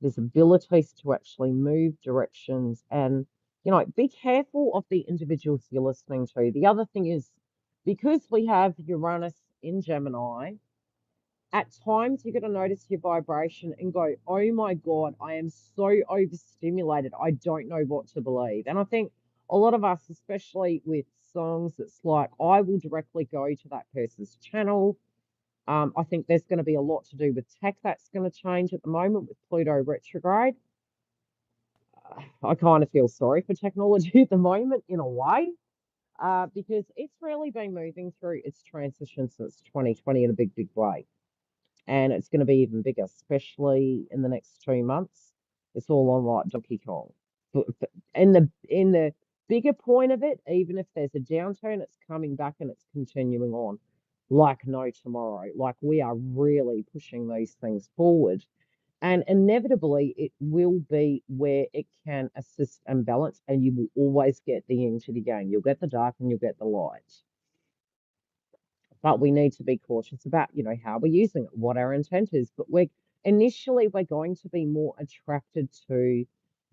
[SPEAKER 1] There's abilities to actually move directions and, be careful of the individuals you're listening to. The other thing is, because we have Uranus in Gemini, at times you're going to notice your vibration and go, oh my God, I am so overstimulated. I don't know what to believe. And I think a lot of us, especially with songs, it's like I will directly go to that person's channel. I think there's going to be a lot to do with tech that's going to change at the moment with Pluto retrograde. I kind of feel sorry for technology at the moment in a way, because it's really been moving through its transition since 2020 in a big, big way. And it's going to be even bigger, especially in the next 2 months. It's all on like Donkey Kong. In the bigger point of it, even if there's a downturn, it's coming back and it's continuing on like no tomorrow. Like we are really pushing these things forward. And inevitably, it will be where it can assist and balance, and you will always get the yin to the yang. You'll get the dark and you'll get the light. But we need to be cautious about, how we're using it, what our intent is. But we're going to be more attracted to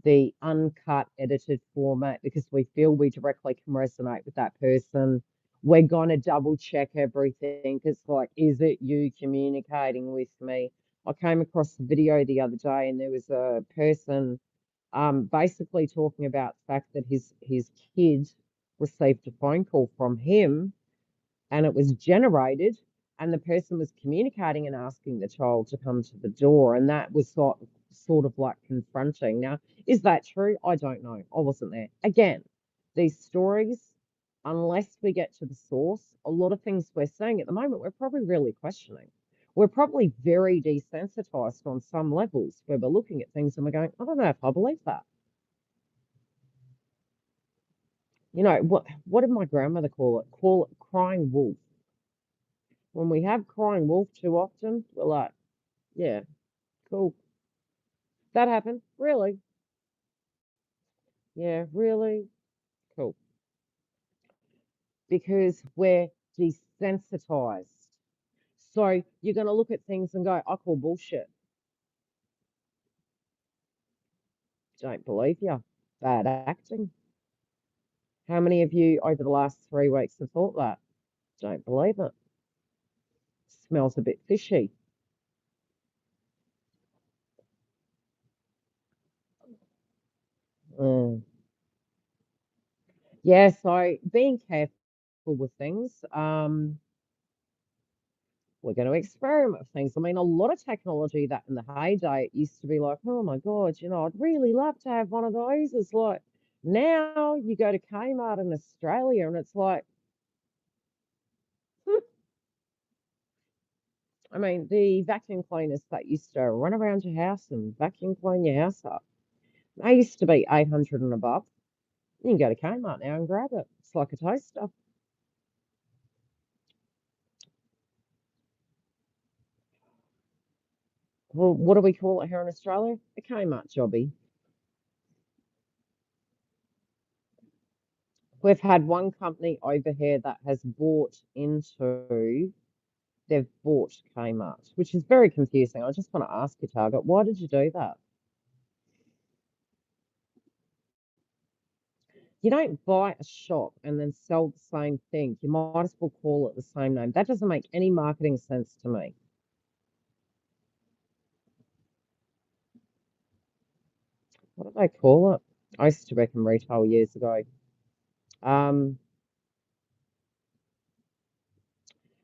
[SPEAKER 1] the uncut, edited format because we feel we directly can resonate with that person. We're going to double check everything. It's like, is it you communicating with me? I came across the video the other day and there was a person basically talking about the fact that his kid received a phone call from him and it was generated and the person was communicating and asking the child to come to the door, and that was sort of like confronting. Now, is that true? I don't know. I wasn't there. Again, these stories, unless we get to the source, a lot of things we're saying at the moment, we're probably really questioning. We're probably very desensitized on some levels where we're looking at things and we're going, I don't know if I believe that. What did my grandmother call it? Call it crying wolf. When we have crying wolf too often, we're like, yeah, cool. That happened. Really? Yeah, really? Cool. Because we're desensitized. So you're going to look at things and go, I call bullshit. Don't believe you. Bad acting. How many of you over the last 3 weeks have thought that? Don't believe it. Smells a bit fishy. Mm. Yeah, so being careful with things. We're going to experiment with things. I mean, a lot of technology that in the heyday, it used to be like, oh my God, I'd really love to have one of those. It's like now you go to Kmart in Australia and it's like, I mean, the vacuum cleaners that used to run around your house and vacuum clean your house up, they used to be 800 and above. You can go to Kmart now and grab it. It's like a toaster. Well, what do we call it here in Australia? A Kmart jobby. We've had one company over here that has they've bought Kmart, which is very confusing. I just want to ask you, Target, why did you do that? You don't buy a shop and then sell the same thing. You might as well call it the same name. That doesn't make any marketing sense to me. What do they call it? I used to work in retail years ago. Um,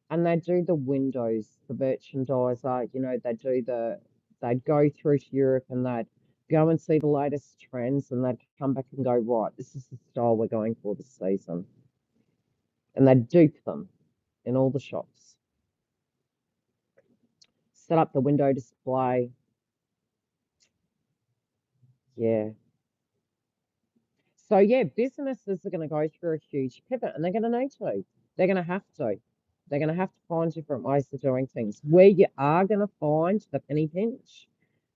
[SPEAKER 1] and they do the windows, the merchandiser, they'd go through to Europe and they'd go and see the latest trends and they'd come back and go, right, this is the style we're going for this season. And they'd dupe them in all the shops, set up the window display. Yeah. So yeah, businesses are going to go through a huge pivot and they're going to need to. They're going to have to. They're going to have to find different ways of doing things. Where you are going to find the penny pinch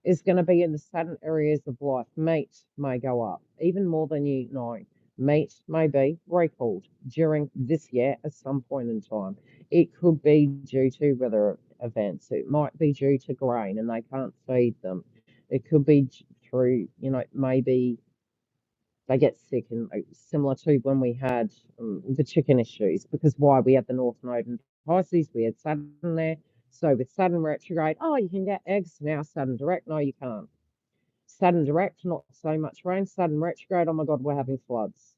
[SPEAKER 1] is going to be in the sudden areas of life. Meat may go up even more than you know. Meat may be recalled during this year at some point in time. It could be due to weather events. It might be due to grain and they can't feed them. It could be through, maybe they get sick and similar to when we had the chicken issues because why we had the North Node and Pisces, we had Saturn there. So with Saturn retrograde, oh, you can get eggs now. Saturn direct, no, you can't. Saturn direct, not so much rain. Saturn retrograde, oh my God, we're having floods.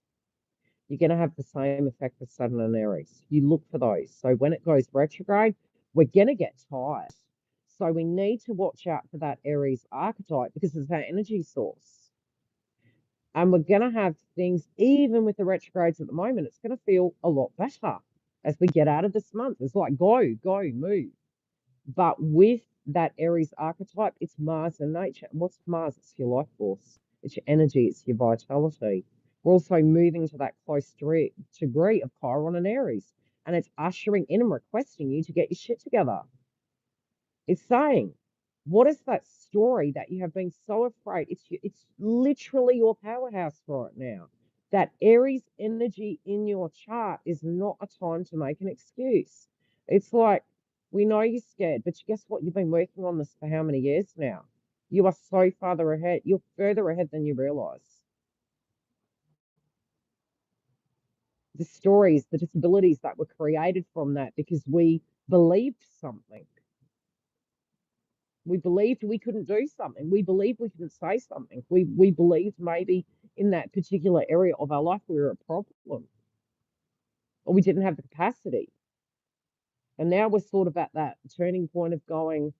[SPEAKER 1] You're going to have the same effect with Saturn and Aries. You look for those. So when it goes retrograde, we're going to get tired. So we need to watch out for that Aries archetype because it's our energy source. And we're going to have things, even with the retrogrades at the moment, it's going to feel a lot better as we get out of this month. It's like go, move. But with that Aries archetype, it's Mars and nature. And what's Mars? It's your life force, it's your energy, it's your vitality. We're also moving to that close degree of Chiron and Aries. And it's ushering in and requesting you to get your shit together. It's saying, what is that story that you have been so afraid? It's literally your powerhouse right now. That Aries energy in your chart is not a time to make an excuse. It's like, we know you're scared, but guess what? You've been working on this for how many years now? You are so farther ahead. You're further ahead than you realize. The stories, the disabilities that were created from that because we believed something. We believed we couldn't do something. We believed we couldn't say something. We believed maybe in that particular area of our life we were a problem or we didn't have the capacity. And now we're sort of at that turning point of going,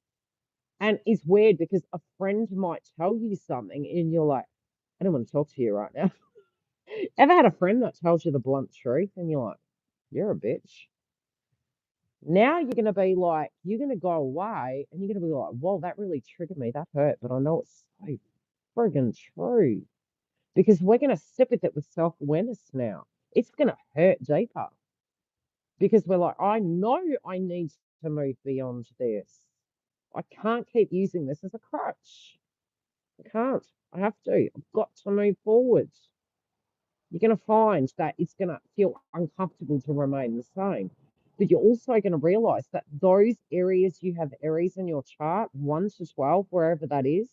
[SPEAKER 1] and it's weird because a friend might tell you something and you're like, I don't want to talk to you right now. Ever had a friend that tells you the blunt truth and you're like, you're a bitch? Now you're going to be like, you're going to go away and you're going to be like, whoa, that really triggered me. That hurt, but I know it's so friggin' true because we're going to sit with it with self awareness now. It's going to hurt deeper because we're like, I know I need to move beyond this. I can't keep using this as a crutch. I can't. I have to. I've got to move forward. You're going to find that it's going to feel uncomfortable to remain the same. But you're also going to realize that those areas you have Aries in your chart, 1 to 12, wherever that is,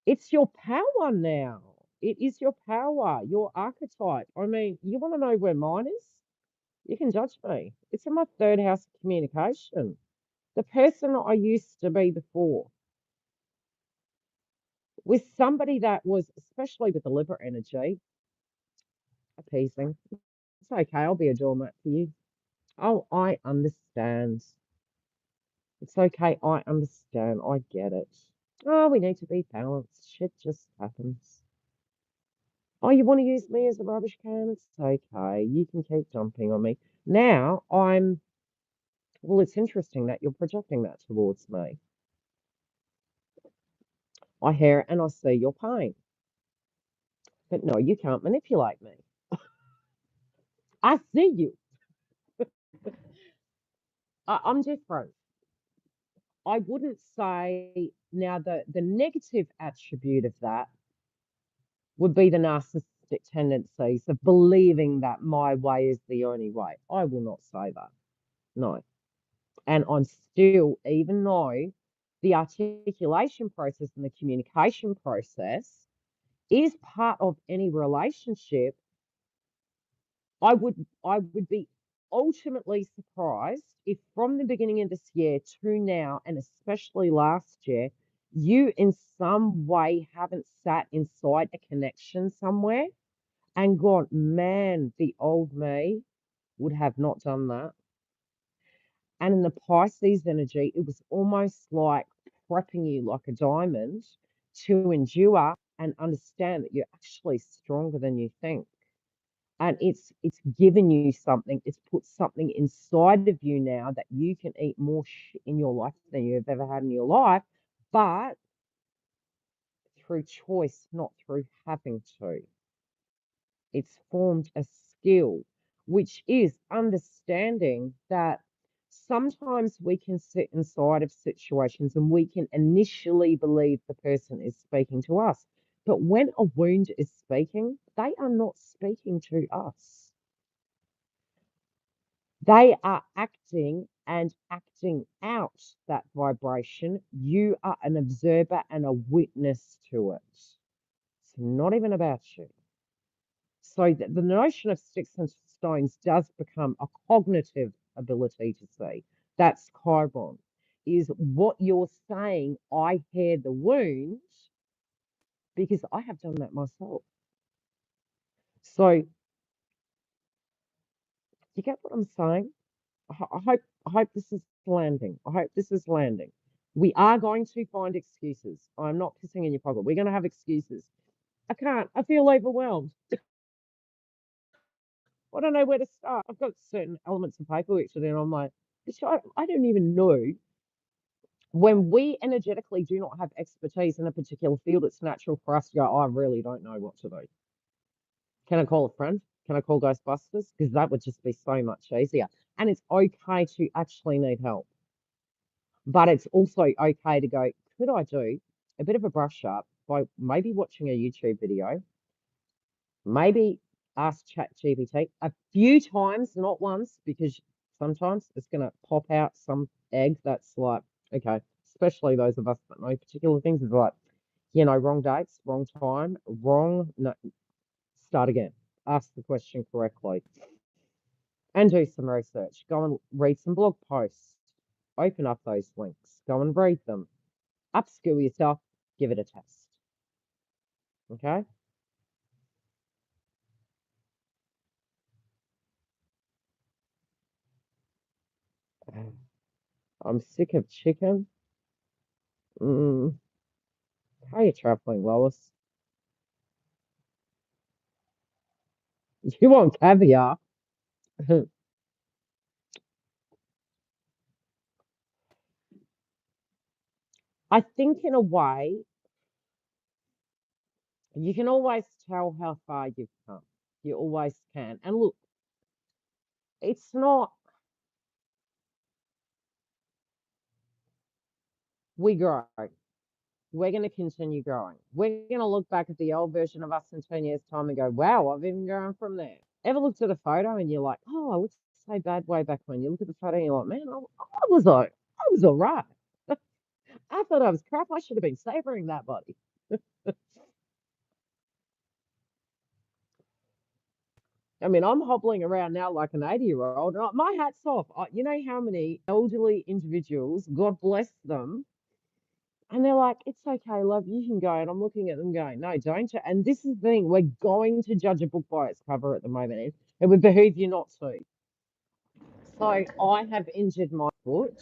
[SPEAKER 1] it's your power now. It is your power, your archetype. I mean, you want to know where mine is? You can judge me. It's in my third house of communication. The person I used to be before was somebody that was, especially with the liver energy, appeasing. It's okay, I'll be a doormat for you. Oh, I understand. It's okay, I understand. I get it. Oh, we need to be balanced. Shit just happens. Oh, you want to use me as a rubbish can? It's okay. You can keep dumping on me. Now Well, it's interesting that you're projecting that towards me. I hear it and I see your pain. But no, you can't manipulate me. I see you. I'm different. I wouldn't say now the negative attribute of that would be the narcissistic tendencies of believing that my way is the only way. I will not say that. No. And I'm still, even though the articulation process and the communication process is part of any relationship, I would be ultimately surprised if from the beginning of this year to now, and especially last year, you in some way haven't sat inside a connection somewhere and gone, man, the old me would have not done that. And in the Pisces energy, it was almost like prepping you like a diamond to endure and understand that you're actually stronger than you think. And it's given you something, it's put something inside of you now that you can eat more shit in your life than you've ever had in your life, but through choice, not through having to. It's formed a skill, which is understanding that sometimes we can sit inside of situations and we can initially believe the person is speaking to us. But when a wound is speaking, they are not speaking to us. They are acting and acting out that vibration. You are an observer and a witness to it. It's not even about you. So the notion of sticks and stones does become a cognitive ability to see. That's Chiron. Is what you're saying, I hear the wound because I have done that myself. So you get what I'm saying? I hope this is landing. I hope this is landing. We are going to find excuses. I'm not pissing in your pocket. We're going to have excuses. I can't. I feel overwhelmed. I don't know where to start. I've got certain elements of paperwork to do, and I'm like, I don't even know. When we energetically do not have expertise in a particular field, it's natural for us to go, I really don't know what to do. Can I call a friend? Can I call Ghostbusters? Because that would just be so much easier. And it's okay to actually need help. But it's also okay to go, could I do a bit of a brush up by maybe watching a YouTube video, maybe ask ChatGPT a few times, not once, because sometimes it's going to pop out some egg that's like, okay, especially those of us that know particular things, is like, wrong dates, wrong time, wrong, no, start again. Ask the question correctly and do some research. Go and read some blog posts. Open up those links. Go and read them. Upskill yourself. Give it a test. Okay? I'm sick of chicken. Mm, how are you traveling, Lois? You want caviar? I think in a way, you can always tell how far you've come. You always can. And look, it's not, we grow. We're going to continue growing. We're going to look back at the old version of us in 10 years' time and go, wow, I've even grown from there. Ever looked at a photo and you're like, oh, I looked so bad way back when. You look at the photo and you're like, man, I was all right. I thought I was crap. I should have been savoring that body. I mean, I'm hobbling around now like an 80-year-old. My hat's off. You know how many elderly individuals, God bless them, and they're like, it's okay, love, you can go. And I'm looking at them going, no, don't you? And this is the thing, we're going to judge a book by its cover at the moment. It would behoove you not to. So I have injured my foot.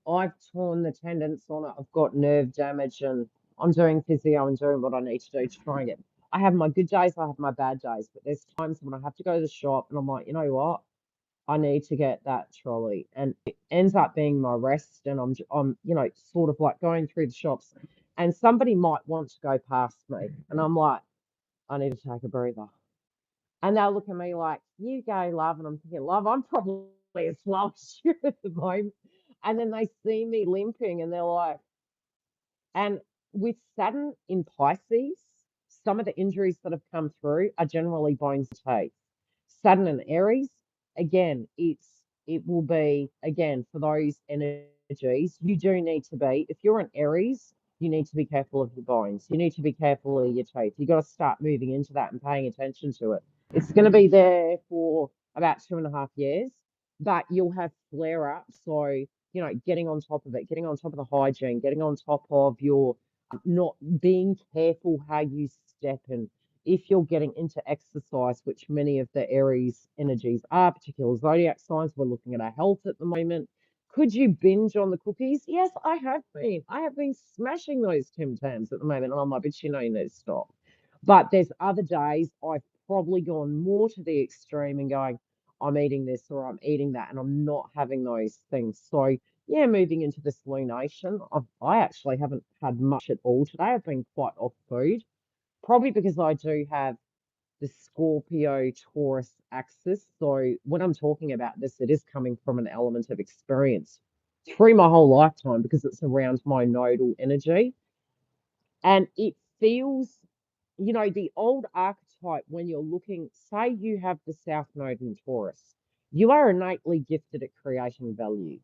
[SPEAKER 1] I've torn the tendons on it. I've got nerve damage and I'm doing physio and doing what I need to do to try and get. I have my good days, I have my bad days, but there's times when I have to go to the shop and I'm like, you know what? I need to get that trolley, and it ends up being my rest. And I'm, sort of like going through the shops, and somebody might want to go past me, and I'm like, I need to take a breather. And they'll look at me like, you go, love. And I'm thinking, love, I'm probably as slow as you at the moment. And then they see me limping and they're like, and with Saturn in Pisces, some of the injuries that have come through are generally bones and teeth. Saturn in Aries, again, it will be again for those energies. You do need to be, if you're an Aries, you need to be careful of your bones. You need to be careful of your teeth. You got to start moving into that and paying attention to it. It's going to be there for about 2.5 years, but you'll have flare ups. So getting on top of it, getting on top of the hygiene, getting on top of your not being careful how you step. And if you're getting into exercise, which many of the Aries energies are, particular zodiac signs, we're looking at our health at the moment. Could you binge on the cookies? Yes, I have been. I have been smashing those Tim Tams at the moment. And I'm like, but you need to stop. But there's other days I've probably gone more to the extreme and going, I'm eating this or I'm eating that, and I'm not having those things. So, yeah, moving into this lunation, I actually haven't had much at all today. I've been quite off food, probably because I do have the Scorpio Taurus axis. So, when I'm talking about this, it is coming from an element of experience through my whole lifetime because it's around my nodal energy. And it feels, the old archetype when you're looking, say you have the South Node in Taurus, you are innately gifted at creating value.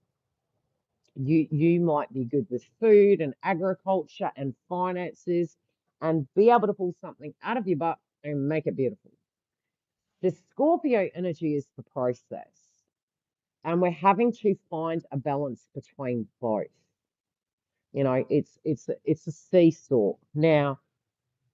[SPEAKER 1] You might be good with food and agriculture and finances and be able to pull something out of your butt and make it beautiful. The Scorpio energy is the process, and we're having to find a balance between both. It's a seesaw. Now,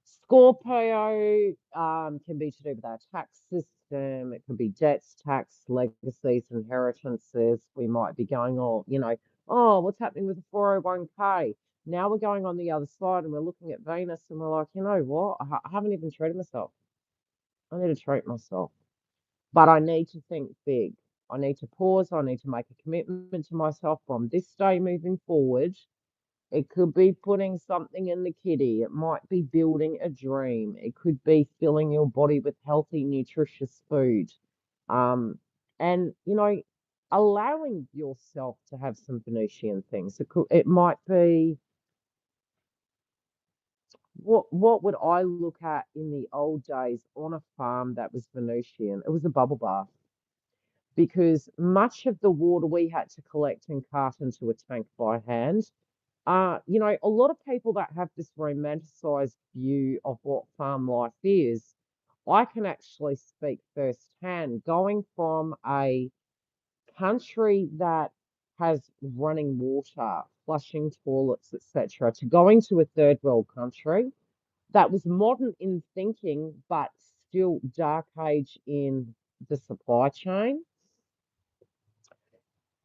[SPEAKER 1] Scorpio can be to do with our tax system. It could be debts, tax, legacies, inheritances. We might be going, oh, what's happening with the 401k? Now we're going on the other side and we're looking at Venus and we're like, you know what? I haven't even treated myself. I need to treat myself. But I need to think big. I need to pause. I need to make a commitment to myself from this day moving forward. It could be putting something in the kitty. It might be building a dream. It could be filling your body with healthy, nutritious food. Um, and allowing yourself to have some Venusian things. It might be what would I look at in the old days on a farm that was Venusian? It was a bubble bath because much of the water we had to collect and cart into a tank by hand. A lot of people that have this romanticized view of what farm life is, I can actually speak firsthand. Going from a country that has running water, flushing toilets, etc., to going to a third world country that was modern in thinking, but still dark age in the supply chain,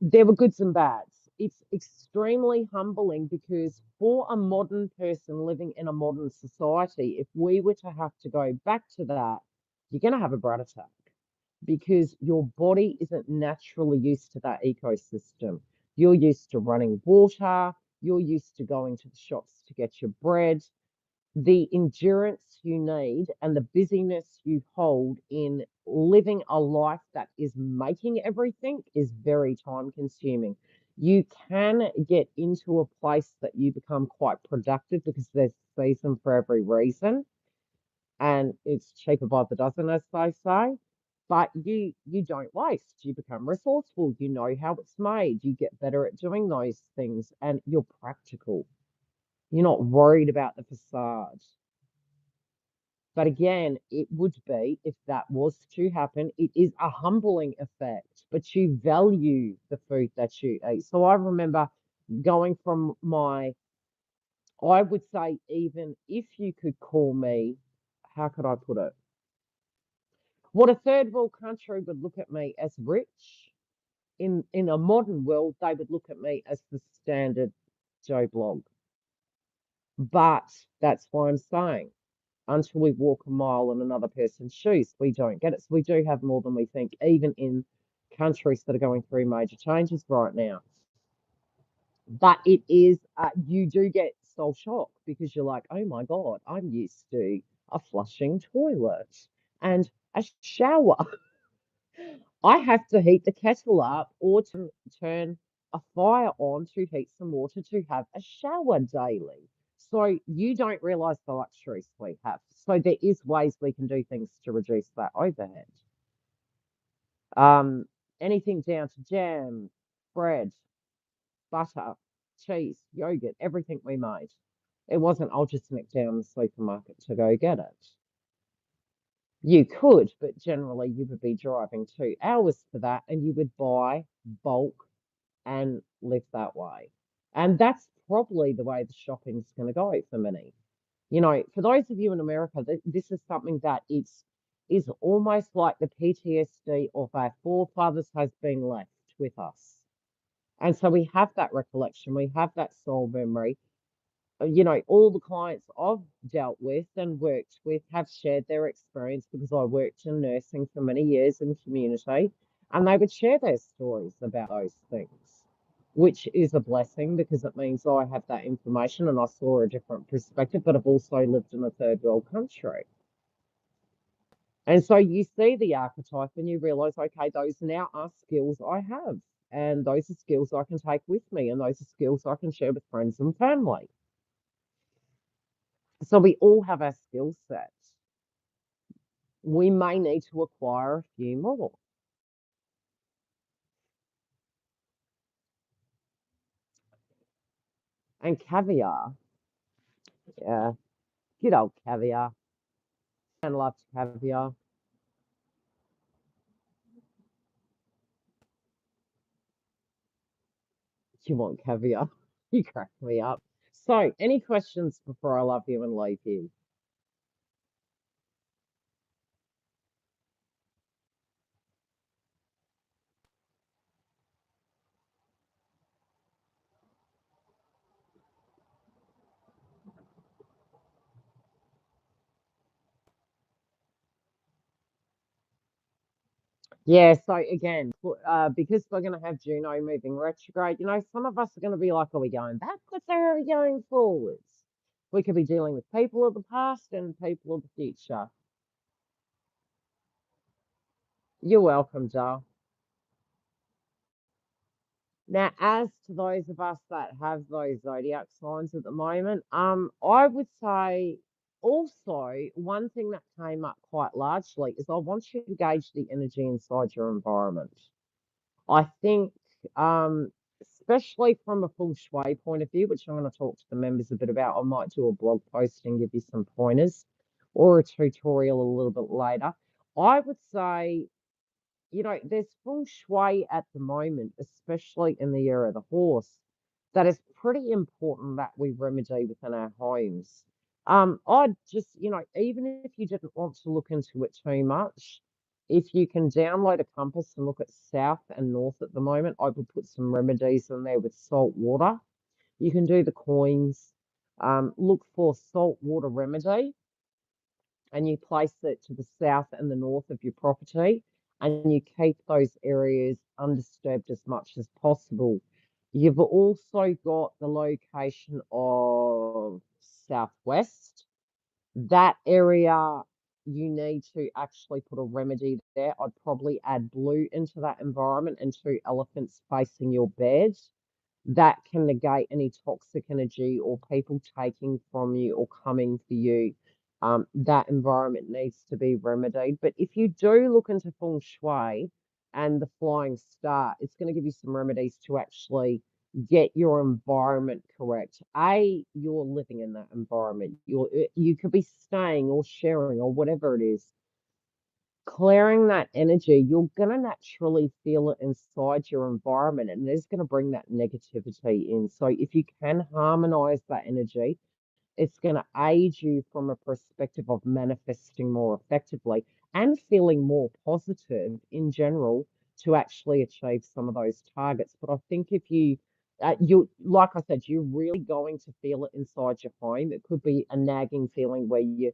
[SPEAKER 1] there were goods and bads. It's extremely humbling because for a modern person living in a modern society, if we were to have to go back to that, you're going to have a brat attack because your body isn't naturally used to that ecosystem. You're used to running water, you're used to going to the shops to get your bread, the endurance you need and the busyness you hold in living a life that is making everything is very time consuming. You can get into a place that you become quite productive because there's season for every reason and it's cheaper by the dozen, as they say. But you don't waste. You become resourceful. You know how it's made. You get better at doing those things and you're practical. You're not worried about the facade. But again, it would be, if that was to happen, it is a humbling effect, but you value the food that you eat. So I remember going from I would say, even if you could call me, how could I put it? What a third world country would look at me as rich, in a modern world, they would look at me as the standard Joe Blog. But that's why I'm saying, until we walk a mile in another person's shoes, we don't get it. So we do have more than we think, even in countries that are going through major changes right now. But it is, you do get soul shock because you're like, oh my God, I'm used to a flushing toilet and a shower. I have to heat the kettle up or to turn a fire on to heat some water to have a shower daily. So you don't realize the luxuries we have. So there is ways we can do things to reduce that overhead. Um, Anything down to jam, bread, butter, cheese, yogurt, everything we made. It wasn't, I'll just nip down the supermarket to go get it. You could, but generally you would be driving 2 hours for that and you would buy bulk and live that way. And that's probably the way the shopping's going to go for many. You know, for those of you in America, this is something that is almost like the PTSD of our forefathers has been left with us. And so we have that recollection, we have that soul memory. You know, all the clients I've dealt with and worked with have shared their experience because I worked in nursing for many years in community, and they would share their stories about those things, which is a blessing because it means I have that information and I saw a different perspective, but I've also lived in a third world country. And so you see the archetype and you realize, okay, those now are skills I have. And those are skills I can take with me, and those are skills I can share with friends and family. So we all have our skill sets. We may need to acquire a few more. And caviar, yeah, good old caviar. And loves caviar. You want caviar? You crack me up. So, any questions before I love you and leave you? Yeah, so again, because we're going to have Juno moving retrograde, you know, some of us are going to be like, are we going backwards or are we going forwards? We could be dealing with people of the past and people of the future. You're welcome, Joe. Now, as to those of us that have those zodiac signs at the moment, I would say also one thing that came up quite largely is I want you to gauge the energy inside your environment. I think, especially from a feng shui point of view, which I'm going to talk to the members a bit about, I might do a blog post and give you some pointers or a tutorial a little bit later. I would say, you know, there's feng shui at the moment, especially in the year of the horse, that is pretty important that we remedy within our homes. I'd just, you know, even if you didn't want to look into it too much, if you can download a compass and look at south and north at the moment, I would put some remedies in there with salt water. You can do the coins. Look for salt water remedy and you place it to the south and the north of your property, and you keep those areas undisturbed as much as possible. You've also got the location of southwest. That area, you need to actually put a remedy there. I'd probably add blue into that environment and two elephants facing your bed. That can negate any toxic energy or people taking from you or coming for you. That environment needs to be remedied. But if you do look into feng shui and the flying star, it's going to give you some remedies to actually get your environment correct. You're living in that environment. You could be staying or sharing or whatever it is, clearing that energy, you're going to naturally feel it inside your environment and it's going to bring that negativity in. So, if you can harmonize that energy, it's going to aid you from a perspective of manifesting more effectively and feeling more positive in general to actually achieve some of those targets. But I think if like I said, you're really going to feel it inside your home. It could be a nagging feeling where your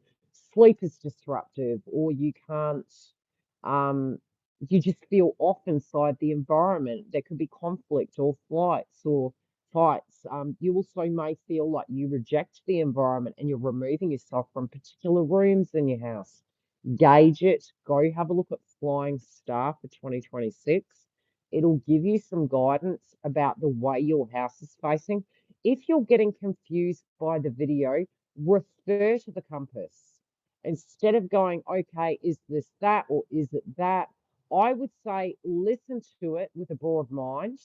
[SPEAKER 1] sleep is disruptive or you can't, um, you just feel off inside the environment. There could be conflict or flights or fights. You also may feel like you reject the environment and you're removing yourself from particular rooms in your house. Gauge it. Go have a look at Flying Star for 2026. It'll give you some guidance about the way your house is facing. If you're getting confused by the video, refer to the compass. Instead of going, okay, is this that or is it that? I would say listen to it with a broad mind.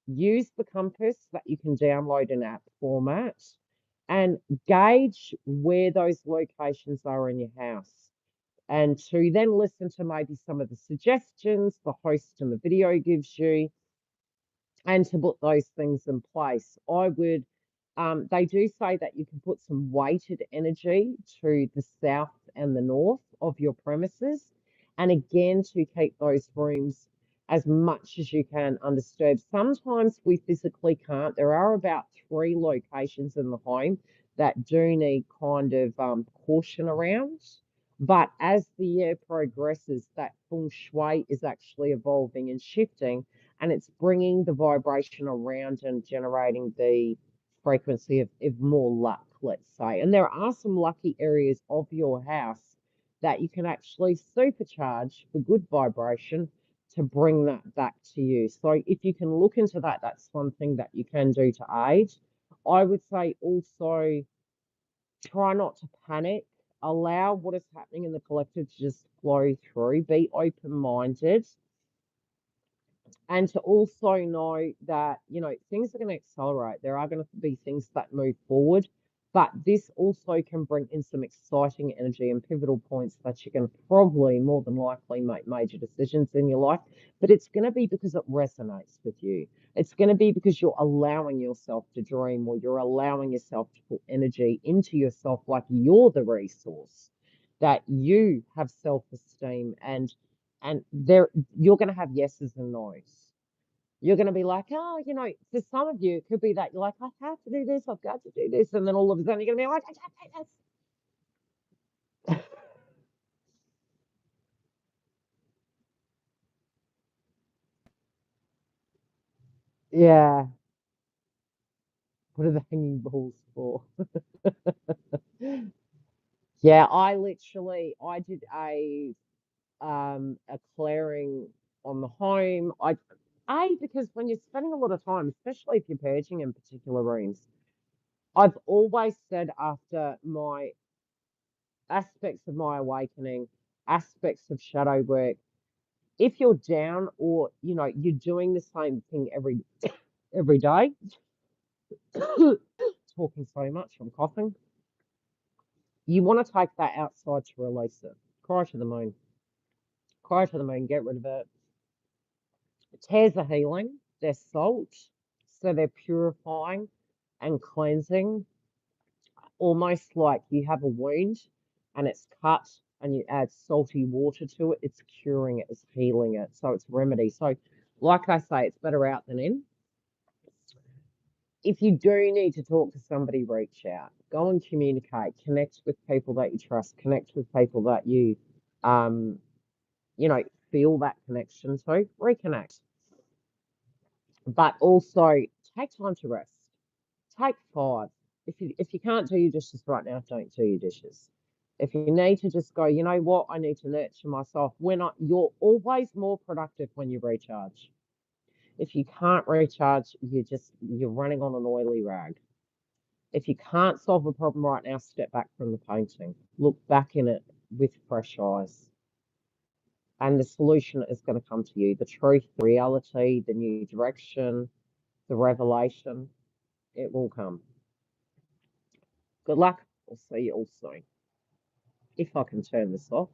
[SPEAKER 1] Use the compass that you can download in app format and gauge where those locations are in your house. And to then listen to maybe some of the suggestions the host in the video gives you and to put those things in place. They do say that you can put some weighted energy to the south and the north of your premises. And again, to keep those rooms as much as you can undisturbed. Sometimes we physically can't. There are about 3 locations in the home that do need kind of caution around. But as the year progresses, that feng shui is actually evolving and shifting, and it's bringing the vibration around and generating the frequency of more luck, let's say. And there are some lucky areas of your house that you can actually supercharge for good vibration to bring that back to you. So if you can look into that, that's one thing that you can do to aid. I would say also try not to panic. Allow what is happening in the collective to just flow through. Be open-minded and to also know that, things are going to accelerate. There are going to be things that move forward, but this also can bring in some exciting energy and pivotal points that you can probably more than likely make major decisions in your life. But it's going to be because it resonates with you. It's going to be because you're allowing yourself to dream, or you're allowing yourself to put energy into yourself like you're the resource, that you have self-esteem, and there you're going to have yeses and nos. You're going to be like, oh, for some of you, it could be that you're like, I have to do this, I've got to do this. And then all of a sudden you're going to be like, I can't do this. Yeah. What are the hanging balls for? Yeah, I did a clearing on the home. Because when you're spending a lot of time, especially if you're purging in particular rooms, I've always said after my aspects of my awakening, aspects of shadow work, if you're down or you're doing the same thing every day, talking so much, I'm coughing. You want to take that outside to release it. Cry to the moon. Cry to the moon, get rid of it. Tears are healing, they're salt, so they're purifying and cleansing, almost like you have a wound and it's cut and you add salty water to it, it's curing it, it's healing it. So it's remedy. So, like I say, it's better out than in. If you do need to talk to somebody, reach out, go and communicate, connect with people that you trust, connect with people that um, you know, feel that connection to, reconnect. But also take time to rest. Take 5. If you can't do your dishes right now, don't do your dishes. If you need to just go, you know what, I need to nurture myself. You're always more productive when you recharge. If you can't recharge, you're running on an oily rag. If you can't solve a problem right now, step back from the painting. Look back in it with fresh eyes. And the solution is going to come to you. The truth, the reality, the new direction, the revelation, it will come. Good luck. I'll see you all soon. If I can turn this off.